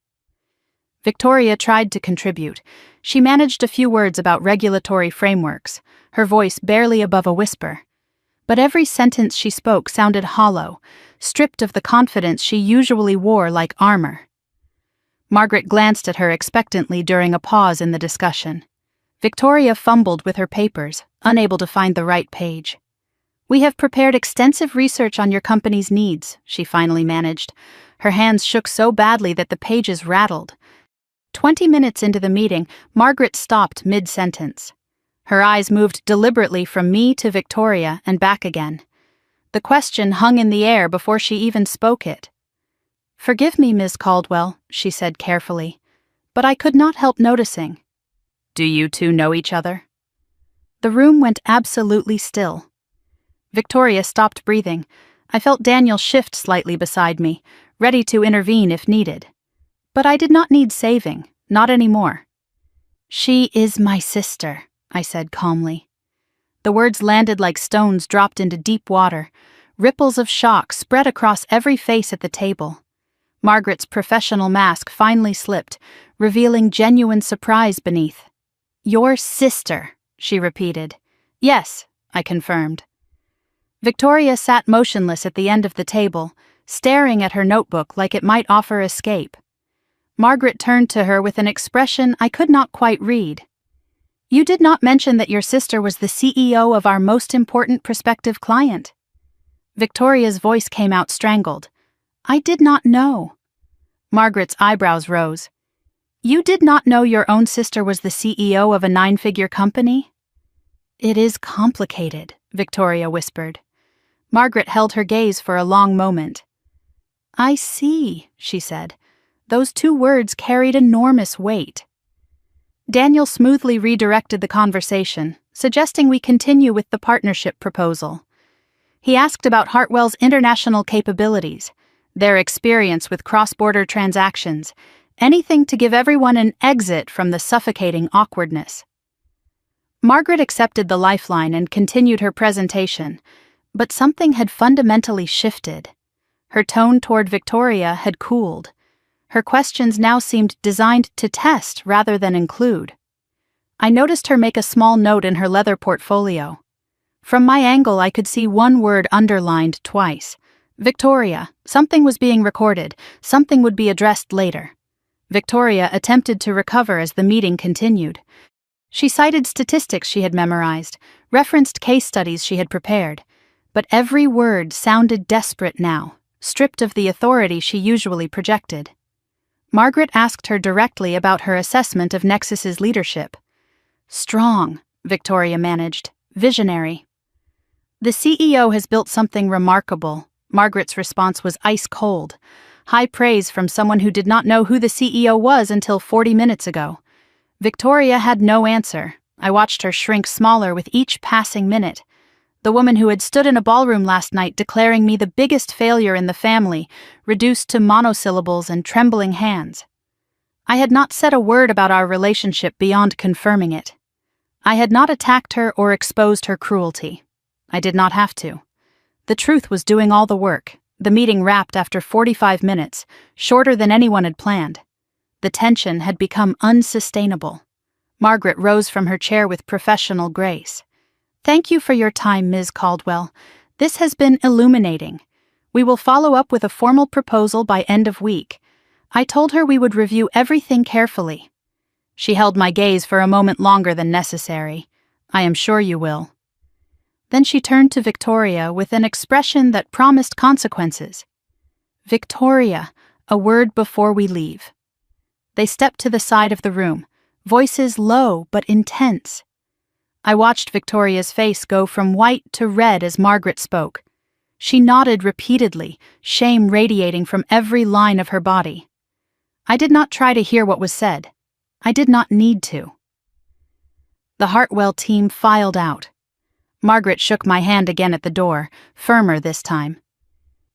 Victoria tried to contribute. She managed a few words about regulatory frameworks, her voice barely above a whisper. But every sentence she spoke sounded hollow, stripped of the confidence she usually wore like armor. Margaret glanced at her expectantly during a pause in the discussion. Victoria fumbled with her papers, unable to find the right page. "We have prepared extensive research on your company's needs," she finally managed. Her hands shook so badly that the pages rattled. 20 minutes into the meeting, Margaret stopped mid-sentence. Her eyes moved deliberately from me to Victoria and back again. The question hung in the air before she even spoke it. "Forgive me, Ms. Caldwell," she said carefully, "but I could not help noticing." "Do you two know each other?" The room went absolutely still. Victoria stopped breathing. I felt Daniel shift slightly beside me, ready to intervene if needed. But I did not need saving, not anymore. "She is my sister," I said calmly. The words landed like stones dropped into deep water. Ripples of shock spread across every face at the table. Margaret's professional mask finally slipped, revealing genuine surprise beneath. "Your sister," she repeated. "Yes," I confirmed. Victoria sat motionless at the end of the table, staring at her notebook like it might offer escape. Margaret turned to her with an expression I could not quite read. "You did not mention that your sister was the CEO of our most important prospective client." Victoria's voice came out strangled. "I did not know." Margaret's eyebrows rose. "You did not know your own sister was the CEO of a 9-figure company?" "It is complicated," Victoria whispered. Margaret held her gaze for a long moment. "I see," she said. Those 2 words carried enormous weight. Daniel smoothly redirected the conversation, suggesting we continue with the partnership proposal. He asked about Hartwell's international capabilities, their experience with cross-border transactions, anything to give everyone an exit from the suffocating awkwardness. Margaret accepted the lifeline and continued her presentation, but something had fundamentally shifted. Her tone toward Victoria had cooled. Her questions now seemed designed to test rather than include. I noticed her make a small note in her leather portfolio. From my angle, I could see one word underlined twice. Victoria. Something was being recorded. Something would be addressed later. Victoria attempted to recover as the meeting continued. She cited statistics she had memorized, referenced case studies she had prepared, but every word sounded desperate now, stripped of the authority she usually projected. Margaret asked her directly about her assessment of Nexus's leadership. "Strong," Victoria managed. "Visionary." "The CEO has built something remarkable." Margaret's response was ice cold. High praise from someone who did not know who the CEO was until 40 minutes ago. Victoria had no answer. I watched her shrink smaller with each passing minute. The woman who had stood in a ballroom last night declaring me the biggest failure in the family, reduced to monosyllables and trembling hands. I had not said a word about our relationship beyond confirming it. I had not attacked her or exposed her cruelty. I did not have to. The truth was doing all the work. The meeting wrapped after 45 minutes, shorter than anyone had planned. The tension had become unsustainable. Margaret rose from her chair with professional grace. "Thank you for your time, Ms. Caldwell. This has been illuminating. We will follow up with a formal proposal by end of week. I told her we would review everything carefully." She held my gaze for a moment longer than necessary. "I am sure you will." Then she turned to Victoria with an expression that promised consequences. "Victoria, a word before we leave." They stepped to the side of the room, voices low but intense. I watched Victoria's face go from white to red as Margaret spoke. She nodded repeatedly, shame radiating from every line of her body. I did not try to hear what was said. I did not need to. The Hartwell team filed out. Margaret shook my hand again at the door, firmer this time.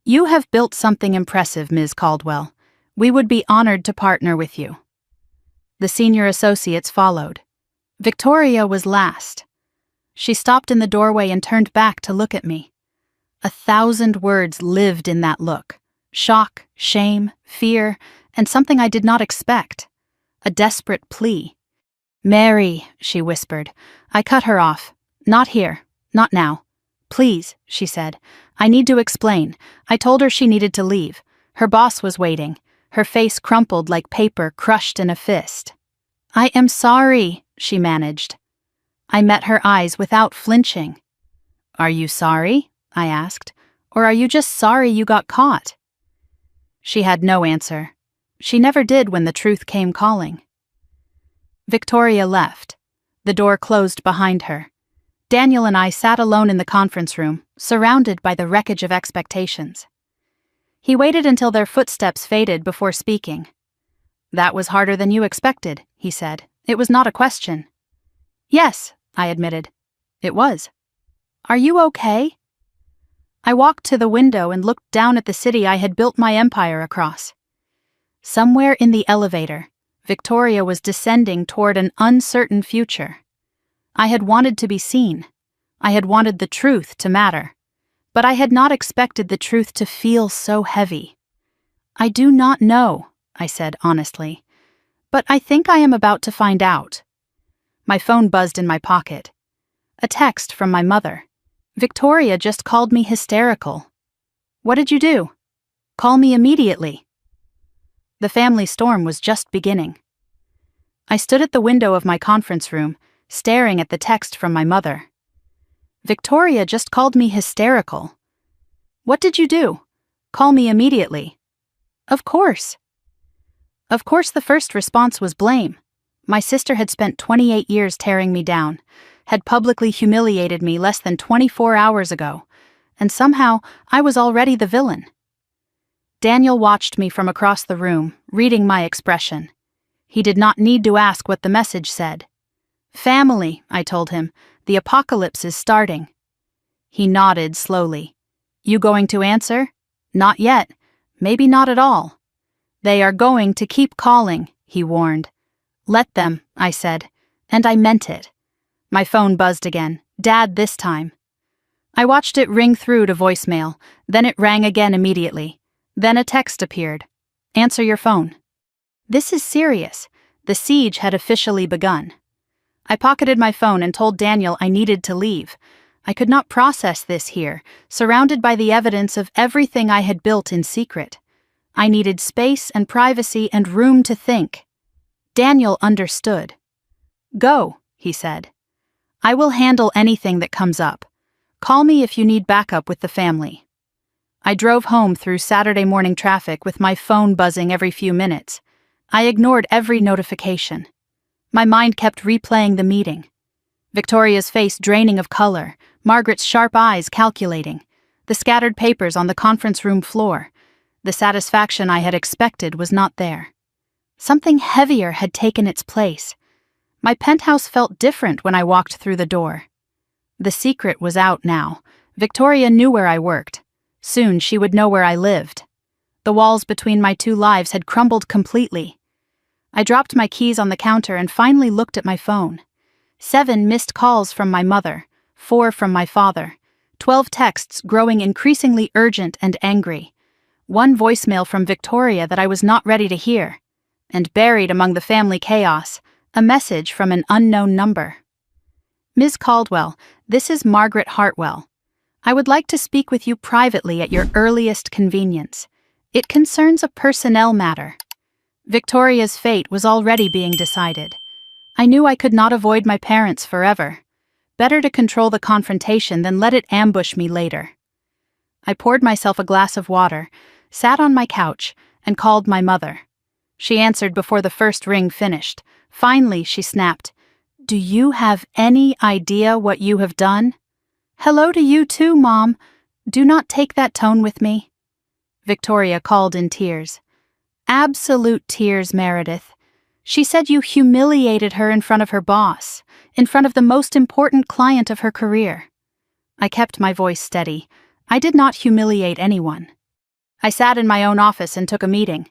"You have built something impressive, Ms. Caldwell. We would be honored to partner with you." The senior associates followed. Victoria was last. She stopped in the doorway and turned back to look at me. 1,000 words lived in that look. Shock, shame, fear, and something I did not expect. A desperate plea. "Mary," she whispered. I cut her off. "Not here. Not now." "Please," she said. "I need to explain." I told her she needed to leave. Her boss was waiting, her face crumpled like paper crushed in a fist. "I am sorry," she managed. I met her eyes without flinching. "Are you sorry?" I asked. "Or are you just sorry you got caught?" She had no answer. She never did when the truth came calling. Victoria left. The door closed behind her. Daniel and I sat alone in the conference room, surrounded by the wreckage of expectations. He waited until their footsteps faded before speaking. "That was harder than you expected," he said. "It was not a question." "Yes," I admitted. "It was." "Are you okay?" I walked to the window and looked down at the city I had built my empire across. Somewhere in the elevator, Victoria was descending toward an uncertain future. I had wanted to be seen. I had wanted the truth to matter. But I had not expected the truth to feel so heavy. "I do not know," I said honestly. "But I think I am about to find out." My phone buzzed in my pocket. A text from my mother. "Victoria just called me hysterical." "What did you do?" "Call me immediately." The family storm was just beginning. I stood at the window of my conference room, staring at the text from my mother. "Victoria just called me hysterical." "What did you do?" "Call me immediately." Of course. Of course, the first response was blame. My sister had spent 28 years tearing me down, had publicly humiliated me less than 24 hours ago, and somehow I was already the villain. Daniel watched me from across the room, reading my expression. He did not need to ask what the message said. "Family," I told him, "the apocalypse is starting." He nodded slowly. "You going to answer?" "Not yet. Maybe not at all." "They are going to keep calling," he warned. "Let them," I said, and I meant it. My phone buzzed again, Dad this time. I watched it ring through to voicemail, then it rang again immediately. Then a text appeared. "Answer your phone." This is serious. The siege had officially begun. I pocketed my phone and told Daniel I needed to leave. I could not process this here, surrounded by the evidence of everything I had built in secret. I needed space and privacy and room to think. Daniel understood. "Go," he said. "I will handle anything that comes up. Call me if you need backup with the family." I drove home through Saturday morning traffic with my phone buzzing every few minutes. I ignored every notification. My mind kept replaying the meeting. Victoria's face draining of color, Margaret's sharp eyes calculating, the scattered papers on the conference room floor. The satisfaction I had expected was not there. Something heavier had taken its place. My penthouse felt different when I walked through the door. The secret was out now. Victoria knew where I worked. Soon she would know where I lived. The walls between my two lives had crumbled completely. I dropped my keys on the counter and finally looked at my phone. 7 missed calls from my mother, 4 from my father, 12 texts growing increasingly urgent and angry, 1 voicemail from Victoria that I was not ready to hear, and buried among the family chaos, A message from an unknown number. Ms. Caldwell, this is Margaret Hartwell. I would like to speak with you privately at your earliest convenience. It concerns a personnel matter. Victoria's fate was already being decided. I knew I could not avoid my parents forever. Better to control the confrontation than let it ambush me later. I poured myself a glass of water, sat on my couch, and called my mother. She answered before the first ring finished. Finally, she snapped, "Do you have any idea what you have done?" "Hello to you too, Mom. Do not take that tone with me." Victoria called in tears. Absolute tears, Meredith. She said you humiliated her in front of her boss, in front of the most important client of her career. I kept my voice steady. I did not humiliate anyone. I sat in my own office and took a meeting.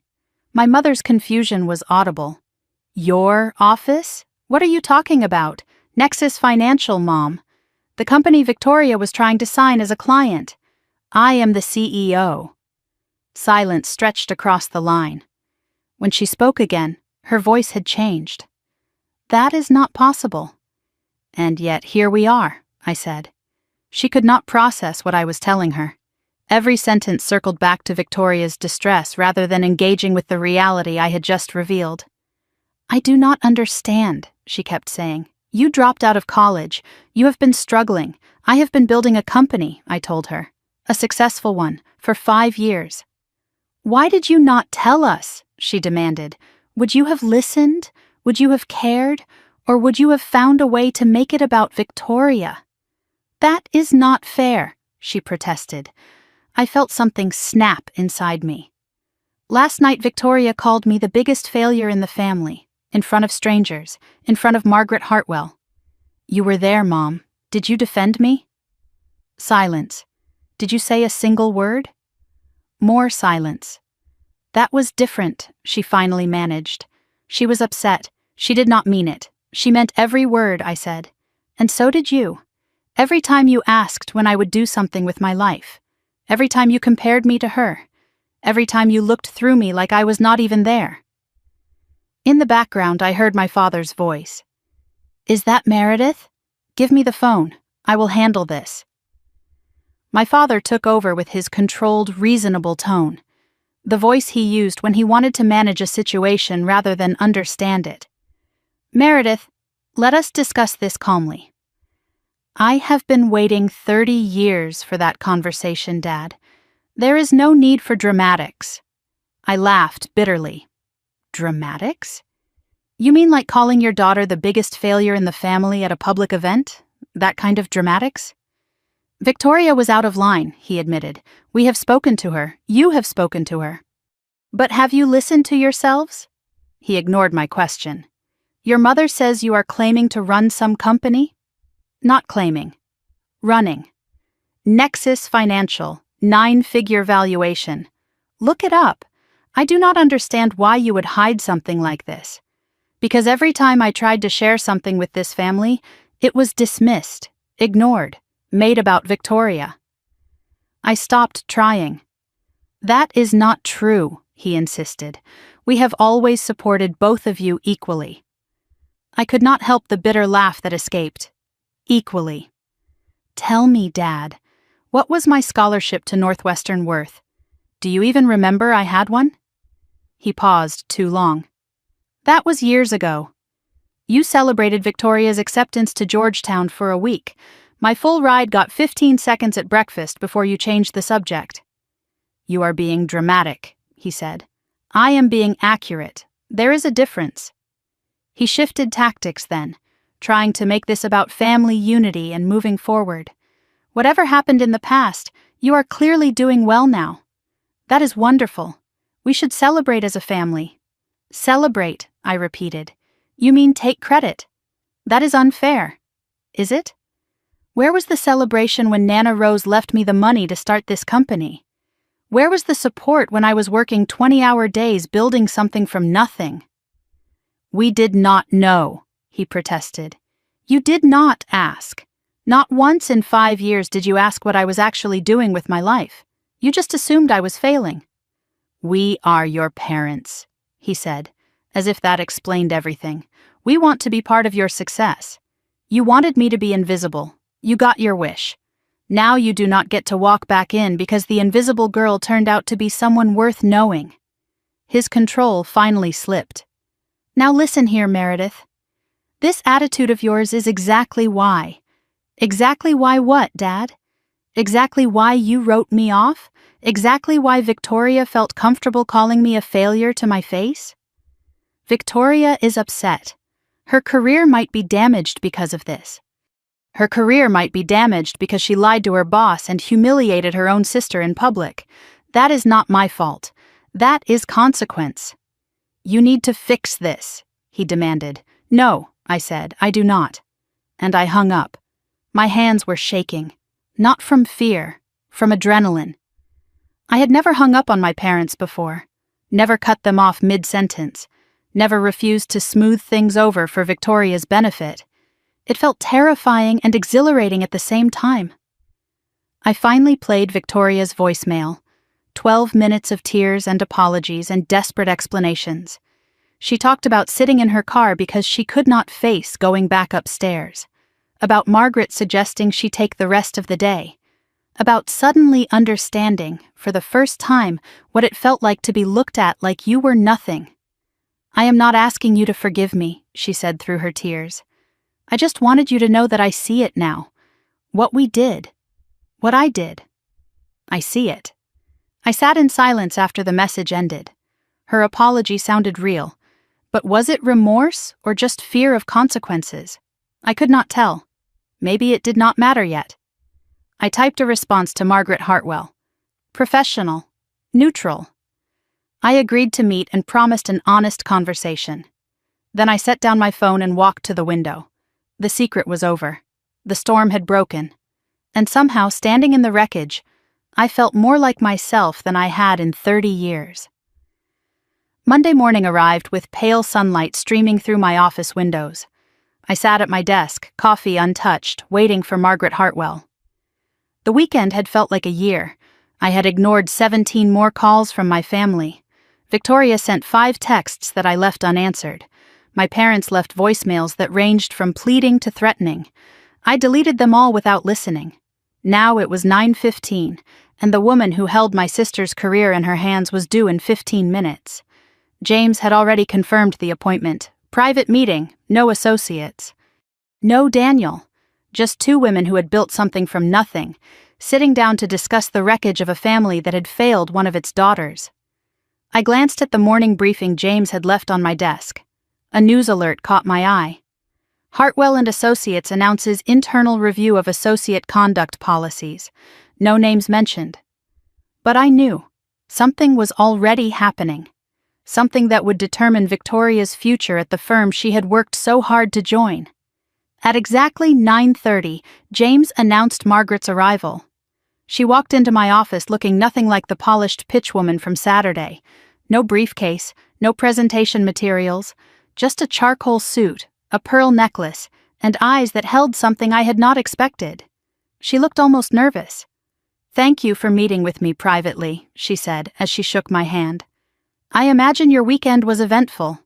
My mother's confusion was audible. Your office? What are you talking about? Nexus Financial, Mom. The company Victoria was trying to sign as a client. I am the CEO. Silence stretched across the line. When she spoke again, her voice had changed. That is not possible. And yet here we are, I said. She could not process what I was telling her. Every sentence circled back to Victoria's distress rather than engaging with the reality I had just revealed. I do not understand, she kept saying. You dropped out of college. You have been struggling. I have been building a company, I told her. A successful one, for 5 years. Why did you not tell us? She demanded. Would you have listened? Would you have cared? Or would you have found a way to make it about Victoria? That is not fair, she protested. I felt something snap inside me. Last night Victoria called me the biggest failure in the family, in front of strangers, in front of Margaret Hartwell. You were there, Mom. Did you defend me? Silence. Did you say a single word? More silence. That was different, she finally managed. She was upset. She did not mean it. She meant every word, I said. And so did you. Every time you asked when I would do something with my life. Every time you compared me to her. Every time you looked through me like I was not even there. In the background, I heard my father's voice. Is that Meredith? Give me the phone. I will handle this. My father took over with his controlled, reasonable tone. The voice he used when he wanted to manage a situation rather than understand it. Meredith, let us discuss this calmly. I have been waiting 30 years for that conversation, Dad. There is no need for dramatics. I laughed bitterly. Dramatics? You mean like calling your daughter the biggest failure in the family at a public event? That kind of dramatics? Victoria was out of line, he admitted. We have spoken to her. You have spoken to her. But have you listened to yourselves? He ignored my question. Your mother says you are claiming to run some company? Not claiming. Running. Nexus Financial, 9-figure valuation. Look it up. I do not understand why you would hide something like this. Because every time I tried to share something with this family, it was dismissed, ignored, made about Victoria. I stopped trying. That is not true, he insisted. We have always supported both of you equally. I could not help the bitter laugh that escaped. Equally. Tell me, Dad, what was my scholarship to Northwestern worth? Do you even remember I had one? He paused too long. That was years ago. You celebrated Victoria's acceptance to Georgetown for a week. My full ride got 15 seconds at breakfast before you changed the subject. You are being dramatic, he said. I am being accurate. There is a difference. He shifted tactics then, trying to make this about family unity and moving forward. Whatever happened in the past, you are clearly doing well now. That is wonderful. We should celebrate as a family. Celebrate, I repeated. You mean take credit. That is unfair. Is it? Where was the celebration when Nana Rose left me the money to start this company? Where was the support when I was working 20-hour days building something from nothing? We did not know, he protested. You did not ask. Not once in 5 years did you ask what I was actually doing with my life. You just assumed I was failing. We are your parents, he said, as if that explained everything. We want to be part of your success. You wanted me to be invisible. You got your wish. Now you do not get to walk back in because the invisible girl turned out to be someone worth knowing." His control finally slipped. "Now listen here, Meredith. This attitude of yours is exactly why. Exactly why what, Dad? Exactly why you wrote me off? Exactly why Victoria felt comfortable calling me a failure to my face? Victoria is upset. Her career might be damaged because of this. Her career might be damaged because she lied to her boss and humiliated her own sister in public. That is not my fault. That is consequence. You need to fix this," he demanded. "No," I said, "I do not." And I hung up. My hands were shaking. Not from fear, from adrenaline. I had never hung up on my parents before. Never cut them off mid-sentence. Never refused to smooth things over for Victoria's benefit. It felt terrifying and exhilarating at the same time. I finally played Victoria's voicemail. 12 minutes of tears and apologies and desperate explanations. She talked about sitting in her car because she could not face going back upstairs. About Margaret suggesting she take the rest of the day. About suddenly understanding, for the first time, what it felt like to be looked at like you were nothing. "I am not asking you to forgive me," she said through her tears. "I just wanted you to know that I see it now. What we did. What I did. I see it." I sat in silence after the message ended. Her apology sounded real. But was it remorse or just fear of consequences? I could not tell. Maybe it did not matter yet. I typed a response to Margaret Hartwell. Professional. Neutral. I agreed to meet and promised an honest conversation. Then I set down my phone and walked to the window. The secret was over. The storm had broken. And somehow, standing in the wreckage, I felt more like myself than I had in 30 years. Monday morning arrived with pale sunlight streaming through my office windows. I sat at my desk, coffee untouched, waiting for Margaret Hartwell. The weekend had felt like a year. I had ignored 17 more calls from my family. Victoria sent 5 texts that I left unanswered. My parents left voicemails that ranged from pleading to threatening. I deleted them all without listening. Now it was 9:15, and the woman who held my sister's career in her hands was due in 15 minutes. James had already confirmed the appointment. Private meeting, no associates. No Daniel. Just 2 women who had built something from nothing, sitting down to discuss the wreckage of a family that had failed one of its daughters. I glanced at the morning briefing James had left on my desk. A news alert caught my eye. Hartwell and Associates announces internal review of associate conduct policies. No names mentioned. But I knew. Something was already happening. Something that would determine Victoria's future at the firm she had worked so hard to join. At exactly 9:30, James announced Margaret's arrival. She walked into my office looking nothing like the polished pitchwoman from Saturday. No briefcase, no presentation materials, just a charcoal suit, a pearl necklace, and eyes that held something I had not expected. She looked almost nervous. "Thank you for meeting with me privately," she said as she shook my hand. "I imagine your weekend was eventful."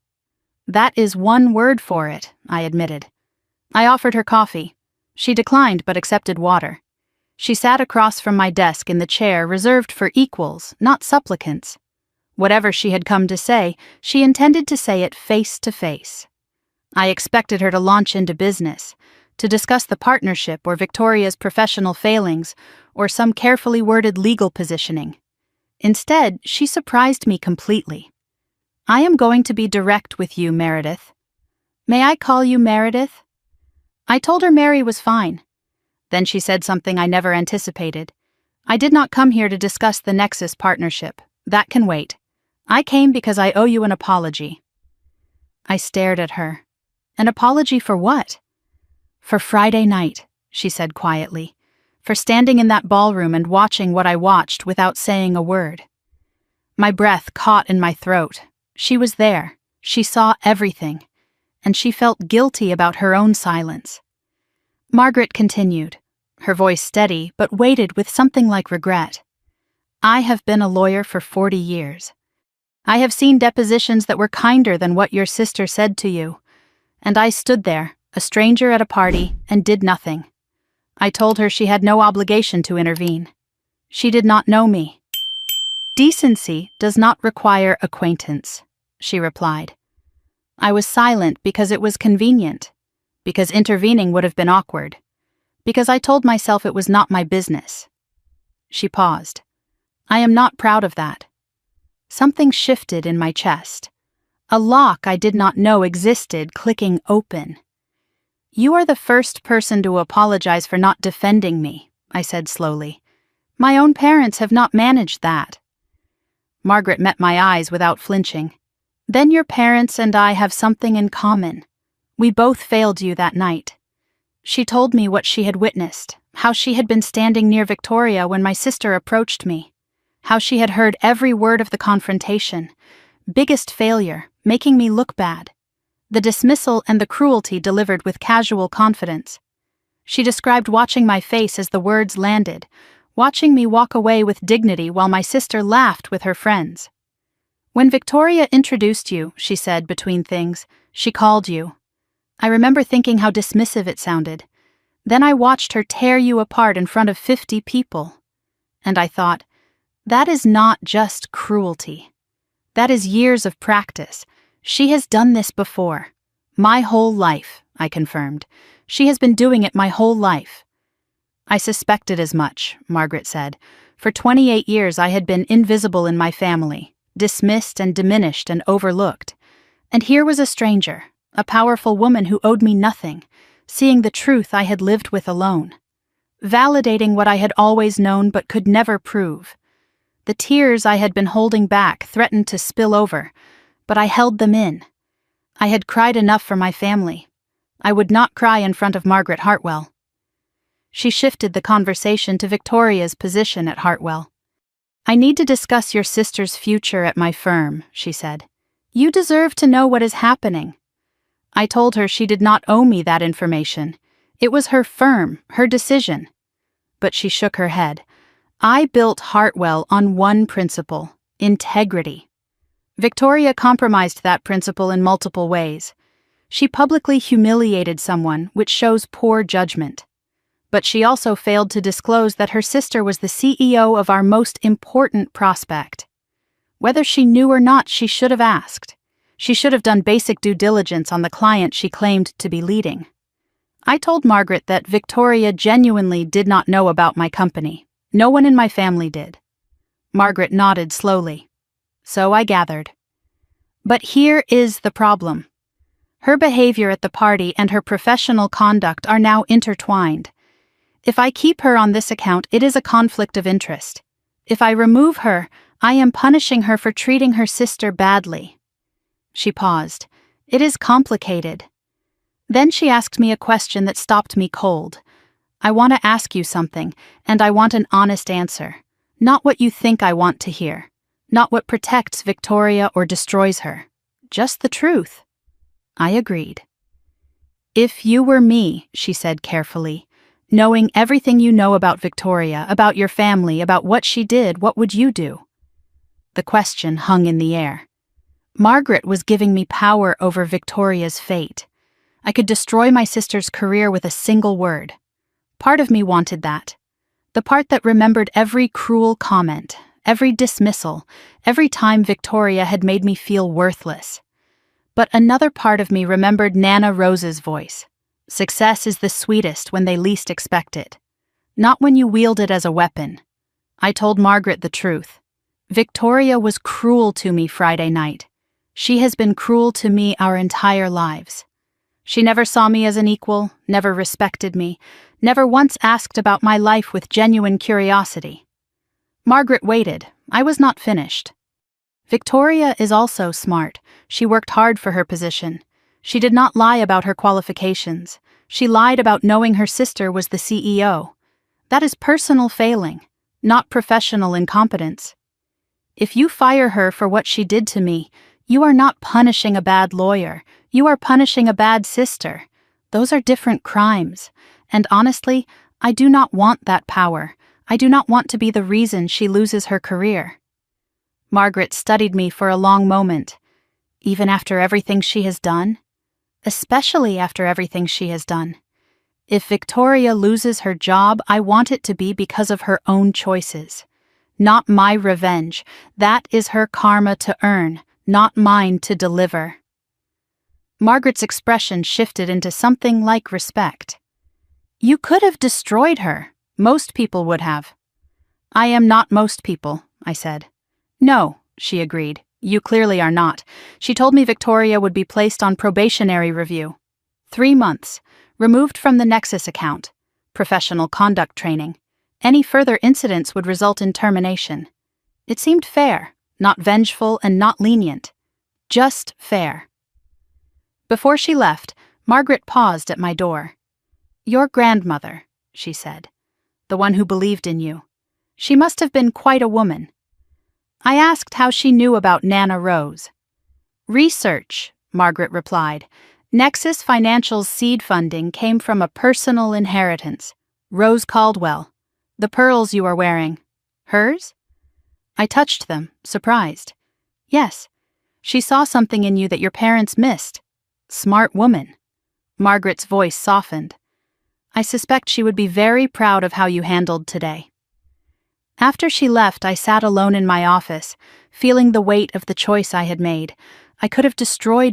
"That is one word for it," I admitted. I offered her coffee. She declined but accepted water. She sat across from my desk in the chair reserved for equals, not supplicants. Whatever she had come to say, she intended to say it face to face. I expected her to launch into business, to discuss the partnership or Victoria's professional failings, or some carefully worded legal positioning. Instead, she surprised me completely. "I am going to be direct with you, Meredith." "May I call you Meredith?" I told her Mary was fine. Then she said something I never anticipated. "I did not come here to discuss the Nexus partnership. That can wait. I came because I owe you an apology." I stared at her. An apology for what? "For Friday night," she said quietly. "For standing in that ballroom and watching what I watched without saying a word." My breath caught in my throat. She was there. She saw everything. And she felt guilty about her own silence. Margaret continued, her voice steady but weighted with something like regret. "I have been a lawyer for 40 years. I have seen depositions that were kinder than what your sister said to you. And I stood there, a stranger at a party, and did nothing. I told her she had no obligation to intervene. She did not know me. Decency does not require acquaintance, she replied. I was silent because it was convenient, because intervening would have been awkward, because I told myself it was not my business. She paused. I am not proud of that. Something shifted in my chest. A lock I did not know existed clicking open. You are the first person to apologize for not defending me, I said slowly. My own parents have not managed that. Margaret met my eyes without flinching. Then your parents and I have something in common. We both failed you that night. She told me what she had witnessed, how she had been standing near Victoria when my sister approached me, how she had heard every word of the confrontation. Biggest failure, making me look bad. The dismissal and the cruelty delivered with casual confidence. She described watching my face as the words landed, watching me walk away with dignity while my sister laughed with her friends. When Victoria introduced you, she said between things, she called you. I remember thinking how dismissive it sounded. Then I watched her tear you apart in front of 50 people. And I thought, that is not just cruelty. That is years of practice. She has done this before. My whole life, I confirmed. She has been doing it my whole life. I suspected as much, Margaret said. For 28 years I had been invisible in my family, dismissed and diminished and overlooked. And here was a stranger, a powerful woman who owed me nothing, seeing the truth I had lived with alone, validating what I had always known but could never prove. The tears I had been holding back threatened to spill over, but I held them in. I had cried enough for my family. I would not cry in front of Margaret Hartwell. She shifted the conversation to Victoria's position at Hartwell. I need to discuss your sister's future at my firm, she said. You deserve to know what is happening. I told her she did not owe me that information. It was her firm, her decision. But she shook her head. I built Hartwell on one principle, integrity. Victoria compromised that principle in multiple ways. She publicly humiliated someone, which shows poor judgment. But she also failed to disclose that her sister was the CEO of our most important prospect. Whether she knew or not, she should have asked. She should have done basic due diligence on the client she claimed to be leading. I told Margaret that Victoria genuinely did not know about my company. No one in my family did. Margaret nodded slowly. So I gathered. But here is the problem. Her behavior at the party and her professional conduct are now intertwined. If I keep her on this account, it is a conflict of interest. If I remove her, I am punishing her for treating her sister badly. She paused. It is complicated. Then she asked me a question that stopped me cold. I want to ask you something, and I want an honest answer. Not what you think I want to hear. Not what protects Victoria or destroys her. Just the truth. I agreed. If you were me, she said carefully, knowing everything you know about Victoria, about your family, about what she did, what would you do? The question hung in the air. Margaret was giving me power over Victoria's fate. I could destroy my sister's career with a single word. Part of me wanted that. The part that remembered every cruel comment, every dismissal, every time Victoria had made me feel worthless. But another part of me remembered Nana Rose's voice. Success is the sweetest when they least expect it. Not when you wield it as a weapon. I told Margaret the truth. Victoria was cruel to me Friday night. She has been cruel to me our entire lives. She never saw me as an equal, never respected me, never once asked about my life with genuine curiosity. Margaret waited. I was not finished. Victoria is also smart. She worked hard for her position. She did not lie about her qualifications. She lied about knowing her sister was the CEO. That is personal failing, not professional incompetence. If you fire her for what she did to me, you are not punishing a bad lawyer. You are punishing a bad sister. Those are different crimes. And honestly, I do not want that power. I do not want to be the reason she loses her career. Margaret studied me for a long moment. Even after everything she has done? especially after everything she has done. If Victoria loses her job, I want it to be because of her own choices. Not my revenge. That is her karma to earn, not mine to deliver. Margaret's expression shifted into something like respect. You could have destroyed her. Most people would have. I am not most people, I said. No, she agreed. You clearly are not. She told me Victoria would be placed on probationary review. 3 months, removed from the Nexus account, professional conduct training. Any further incidents would result in termination. It seemed fair, not vengeful and not lenient. Just fair. Before she left, Margaret paused at my door. Your grandmother, she said. The one who believed in you. She must have been quite a woman. I asked how she knew about Nana Rose. Research, Margaret replied. Nexus Financial's seed funding came from a personal inheritance. Rose Caldwell. The pearls you are wearing. Hers? I touched them, surprised. Yes. She saw something in you that your parents missed. Smart woman. Margaret's voice softened. I suspect she would be very proud of how you handled today. After she left, I sat alone in my office, feeling the weight of the choice I had made. I could have destroyed